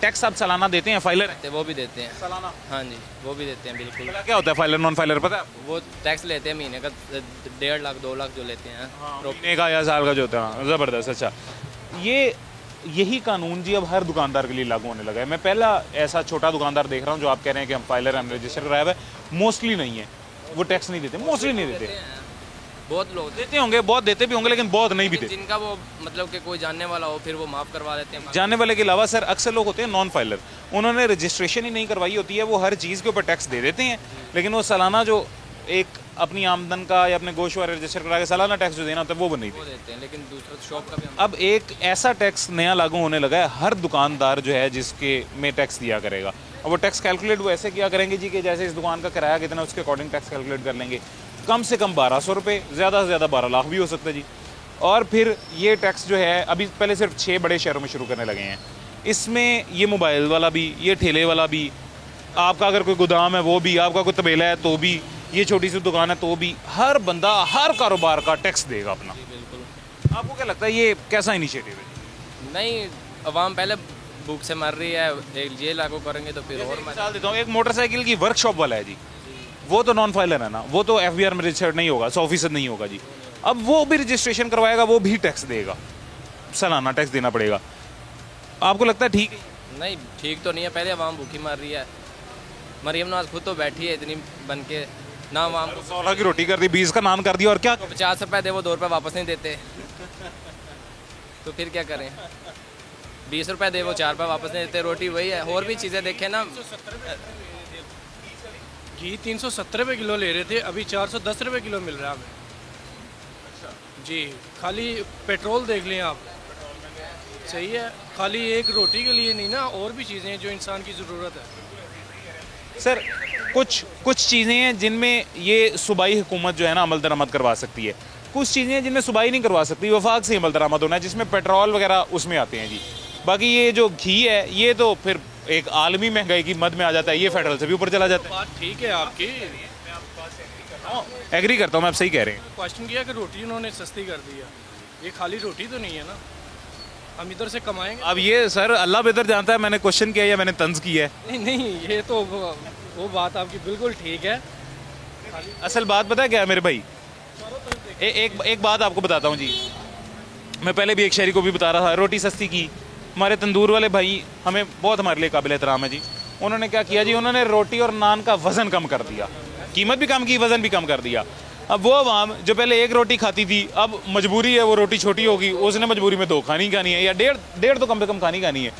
टैक्स आप सालाना देते हैं? फाइलर है? तो वो भी देते हैं सालाना? हाँ जी, वो भी देते हैं बिल्कुल। क्या होता है फाइलर नॉन फाइलर, पता है आपको? वो टैक्स लेते हैं महीने का 1.5 लाख 2 लाख जो लेते हैं महीने का या साल का जो होता है? ज़बरदस्त। अच्छा, यही कानून जी अब हर दुकानदार के लिए लागू होने लगा है। मैं पहला ऐसा छोटा दुकानदार देख रहा हूँ जो आप कह रहे हैं कि हम फाइलर हैं, रजिस्टर कराया हुआ है, मोस्टली नहीं है, वो टैक्स नहीं देते, मोस्टली नहीं देते। बहुत लोग देते होंगे, बहुत देते भी होंगे, लेकिन बहुत नहीं भी देते। जिनका वो मतलब कि कोई जानने वाला हो फिर वो माफ़ करवा देते हैं। जानने वाले के अलावा सर अक्सर लोग होते हैं नॉन फाइलर, उन्होंने रजिस्ट्रेशन ही नहीं करवाई होती है, वो हर चीज़ के ऊपर टैक्स दे देते हैं, लेकिन वो सालाना जो एक अपनी आमदन का या अपने गोश्त वाले रजिस्टर करा के सालाना टैक्स जो देना होता है वो नहीं वो देते हैं, लेकिन दूसरा शॉप का भी अब एक ऐसा टैक्स नया लागू होने लगा है, हर दुकानदार जो है जिसके में टैक्स दिया करेगा। अब वो टैक्स कैलकुलेट वो ऐसे किया करेंगे जी कि जैसे इस दुकान का किराया कितना उसके अकॉर्डिंग टैक्स कैलकुलेट कर लेंगे। कम से कम 1200 रुपये, ज़्यादा से ज़्यादा 12 लाख भी हो सकता है जी। और फिर ये टैक्स जो है अभी पहले सिर्फ 6 बड़े शहरों में शुरू करने लगे हैं, इसमें ये मोबाइल वाला भी, ये ठेले वाला भी, आपका अगर कोई गोदाम है वो भी, आपका कोई तबेला है तो भी, ये छोटी सी दुकान है तो भी, हर बंदा हर कारोबार का टैक्स देगा अपना। बिल्कुल। आपको क्या लगता है ये कैसा इनिशिएटिव है? नहीं, अवाम पहले भूख से मर रही है, ये लागू करेंगे तो फिर और मिसाल देता हूँ, एक मोटरसाइकिल की वर्कशॉप वाला है जी, वो तो नॉन फाइलर है ना, वो तो FBR में रजिस्टर्ड नहीं होगा, 100% नहीं होगा जी। अब वो भी रजिस्ट्रेशन करवाएगा, वो भी टैक्स देगा, सालाना टैक्स देना पड़ेगा। आपको लगता है ठीक है? नहीं, ठीक तो नहीं है। पहले अवाम भूखी मर रही है। मरियम नवाज खुद तो बैठी है इतनी बन के, ना अवाम को 16 की रोटी कर दी, 20 का नान कर दिया, और क्या? 50 रुपए दे, वो 2 रुपये वापस नहीं देते तो फिर क्या करें? 20 रुपए दे, वो 4 रुपये वापस नहीं देते। रोटी वही है, और भी चीज़ें देखें ना। घी 370 रुपये किलो ले रहे थे, अभी 410 रुपये किलो मिल रहा है हमें जी। खाली पेट्रोल देख लें आप, सही है, खाली एक रोटी के लिए नहीं ना, और भी चीज़ें हैं जो इंसान की ज़रूरत है। सर कुछ चीज़ें हैं जिनमें ये सूबाई हुकूमत जो है ना अमल दरामद करवा सकती है, कुछ चीज़ें हैं जिनमें सूबाई नहीं करवा सकती, वफाक से अमल दरामद होना है, जिसमें पेट्रोल वगैरह उसमें आते हैं जी। बाकी ये जो घी है ये तो फिर एक आलमी महंगाई की मद में आ जाता है, ये फेडरल से भी ऊपर चला जाता है। बात ठीक है आपकी, एग्री करता हूँ मैं, आप सही कह रहे हैं। क्वेश्चन किया कि रोटी उन्होंने सस्ती कर दी है, ये खाली रोटी तो नहीं है ना, हम इधर से कमाएंगे। अब ये सर अल्लाह बेहतर जानता है, मैंने क्वेश्चन किया या मैंने तंज किया है। नहीं नहीं, ये तो वो बात आपकी बिल्कुल ठीक है। असल बात पता है क्या है मेरे भाई, एक बात आपको बताता हूँ जी, मैं पहले भी एक शहरी को भी बता रहा था, रोटी सस्ती की, हमारे तंदूर वाले भाई हमें बहुत हमारे लिए काबिल एहतराम है जी, उन्होंने क्या किया जी, उन्होंने रोटी और नान का वज़न कम कर दिया, कीमत भी कम की, वज़न भी कम कर दिया। अब वो आवाम जो पहले एक रोटी खाती थी, अब मजबूरी है, वो रोटी छोटी होगी, उसने मजबूरी में 2 खानी है, या डेढ़ तो कम से कम खानी है,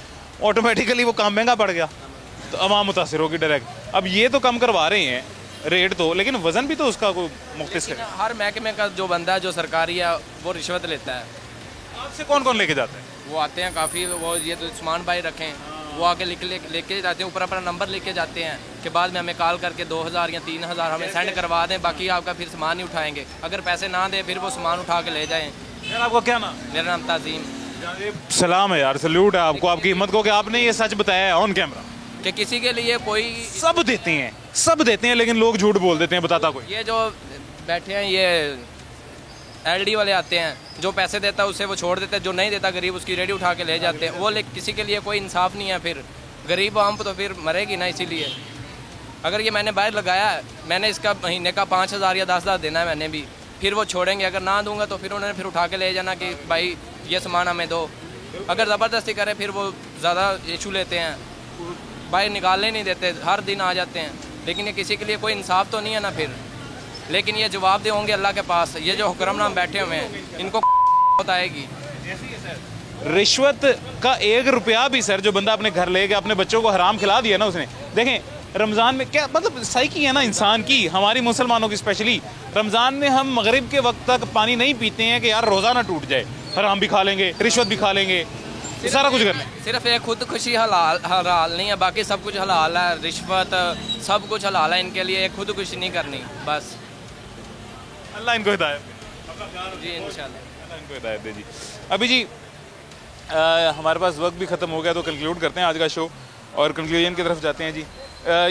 ऑटोमेटिकली वो काम महंगा पड़ गया, तो आवाम मुतासिर होगी डायरेक्ट। अब ये तो कम करवा रहे हैं रेट तो, लेकिन वज़न भी तो उसका कोई मुख्तलिफ है। हर महकमे का जो बंदा है, जो सरकारी है, वो रिश्वत लेता है। आपसे कौन कौन लेके जाता है? वो आते हैं काफ़ी, वो ये तो उस्मान भाई रखें, वो आके लेके जाते हैं, ऊपर अपना नंबर लेके जाते हैं कि बाद में हमें कॉल करके 2000 या 3000 हमें सेंड करवा दें, बाकी आपका फिर सामान ही उठाएंगे। अगर पैसे ना दें फिर वो सामान उठा के ले जाएं। यार आपका क्या नाम? मेरा नाम ताज़ीम। सलाम है यार, सल्यूट है आपको, आपकी हिम्मत को कि आपने ये सच बताया है ऑन कैमरा कि किसी के लिए कोई सब देते हैं, लेकिन लोग झूठ बोल देते हैं, बताता कोई। ये जो बैठे हैं ये LD वाले आते हैं, जो पैसे देता है उसे वो छोड़ देते हैं, जो नहीं देता गरीब उसकी रेडी उठा के ले जाते हैं। वो किसी के लिए कोई इंसाफ नहीं है। फिर गरीब आम तो फिर मरेगी ना। इसीलिए अगर ये मैंने बाहर लगाया है, मैंने इसका महीने का 5,000 या 10,000 देना है मैंने भी, फिर वो छोड़ेंगे। अगर ना दूंगा तो फिर उन्होंने फिर उठा के ले जाना कि भाई ये सामान हमें दो। अगर ज़बरदस्ती करें फिर वो ज़्यादा इशू लेते हैं, बाहर निकालने नहीं देते, हर दिन आ जाते हैं। लेकिन ये किसी के लिए कोई इंसाफ तो नहीं है ना फिर। लेकिन ये जवाब दे होंगे अल्लाह के पास। ये जो हुक्मरान बैठे हुए हैं इनको बताएगी। रिश्वत का 1 रुपया भी सर जो बंदा अपने घर ले गया, अपने बच्चों को हराम खिला दिया ना उसने। देखें रमज़ान में क्या मतलब साइकी है ना इंसान की, हमारी मुसलमानों की स्पेशली। रमज़ान में हम मगरिब के वक्त तक पानी नहीं पीते हैं कि यार रोज़ा ना टूट जाए, हराम भी खा लेंगे, रिश्वत भी खा लेंगे, सारा कुछ कर लेंगे। सिर्फ एक खुद खुशी हलाल नहीं है, बाकी सब कुछ हलाल है। रिश्वत सब कुछ हलाल है इनके लिए, एक खुद खुशी नहीं करनी बस। अल्लाह इनको हिदायत जी इंशाल्लाह, अल्लाह इनको हिदायत दे जी। अभी जी हमारे पास वक्त भी ख़त्म हो गया, तो कंक्लूड करते हैं आज का शो और कंक्लूजन की तरफ जाते हैं जी।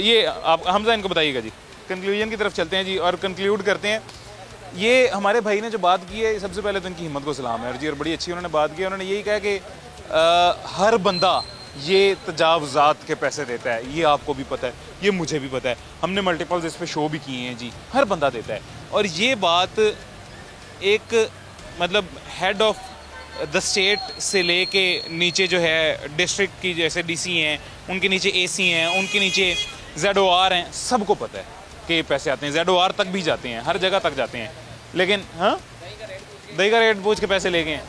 ये आप हमजा इनको बताइएगा जी, कंक्लूजन की तरफ चलते हैं जी और कंक्लूड करते हैं। ये हमारे भाई ने जो बात की है, सबसे पहले तो इनकी हिम्मत को सलाम है जी, और बड़ी अच्छी उन्होंने बात की। उन्होंने यही कहा कि हर बंदा ये तजावुज़ात के पैसे देता है, ये आपको भी पता है, ये मुझे भी पता है, हमने मल्टीपल्स इस पे शो भी किए हैं जी, हर बंदा देता है। और ये बात एक मतलब हेड ऑफ द स्टेट से लेके नीचे जो है डिस्ट्रिक्ट की, जैसे DC हैं, उनके नीचे AC हैं, उनके नीचे ZOR हैं, सबको पता है कि ये पैसे आते हैं, ZOR तक भी जाते हैं, हर जगह तक जाते हैं। लेकिन हाँ दही का रेट पूछ के पैसे ले गए,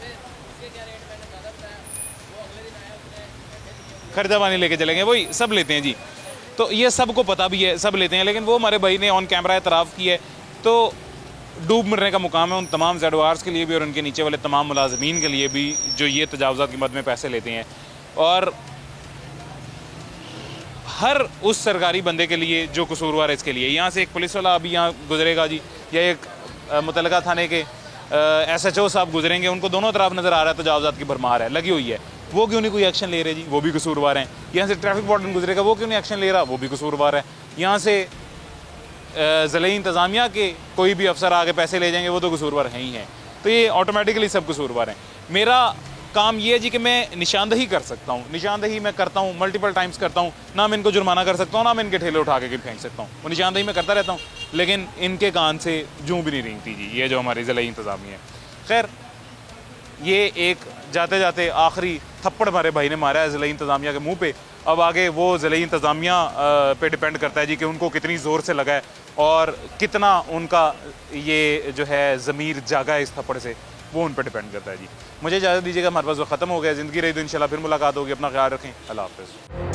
खर्चा पानी लेके चले गए, वही सब लेते हैं जी। तो ये सबको पता भी है, सब लेते हैं। लेकिन वो हमारे भाई ने ऑन कैमरा एतराफ़ की है, तो डूब मरने का मुकाम है उन तमाम ZORs के लिए भी और उनके नीचे वाले तमाम मुलाजमीन के लिए भी जो ये तजावुज़ात की मद में पैसे लेते हैं। और हर उस सरकारी बंदे के लिए जो कसूरवार है इसके लिए, यहाँ से एक पुलिस वाला अभी यहाँ गुजरेगा जी, या एक मुतलका थाने के SHO साहब गुजरेंगे, उनको दोनों तरफ नज़र आ रहा है तजावुज़ात की भरमार है लगी हुई है, वो क्यों नहीं कोई एक्शन ले रहे जी, वो भी कसूरवार हैं। यहाँ से ट्रैफिक वार्डन गुजरेगा, वो क्यों नहीं एक्शन ले रहा, वो भी कसूरवार है। यहाँ से ज़िले इंतज़ामिया के कोई भी अफसर आगे पैसे ले जाएंगे, वो तो कसूरवार हैं ही हैं। तो ये ऑटोमेटिकली सब कसूरवार हैं। मेरा काम ये है जी कि मैं निशानदही कर सकता हूँ, निशानदही मैं करता हूँ, मल्टीपल टाइम्स करता हूँ। ना मैं इनको जुर्माना कर सकता हूँ, ना मैं इनके ठेले उठा के फेंक सकता हूँ, वो निशानदही मैं करता रहता हूँ। लेकिन इनके कान से जूं भी नहीं रेंगती जी, ये जो हमारी ज़िले इंतज़ामिया है। खैर ये एक जाते जाते आखिरी थप्पड़ हमारे भाई ने मारा है ज़िले इंतज़ामिया के मुँह पे। अब आगे वो ज़िले इंतज़ामिया पे डिपेंड करता है जी कि उनको कितनी ज़ोर से लगा है और कितना उनका ये जो है ज़मीर जागा है इस थप्पड़ से, वो उन पर डिपेंड करता है जी। मुझे इजाज़त दीजिएगा, हमारे पास वो ख़त्म हो गया। ज़िंदगी रही तो इंशाल्लाह फिर मुलाकात होगी। अपना ख्याल रखें, अल्लाह हाफ़िज़।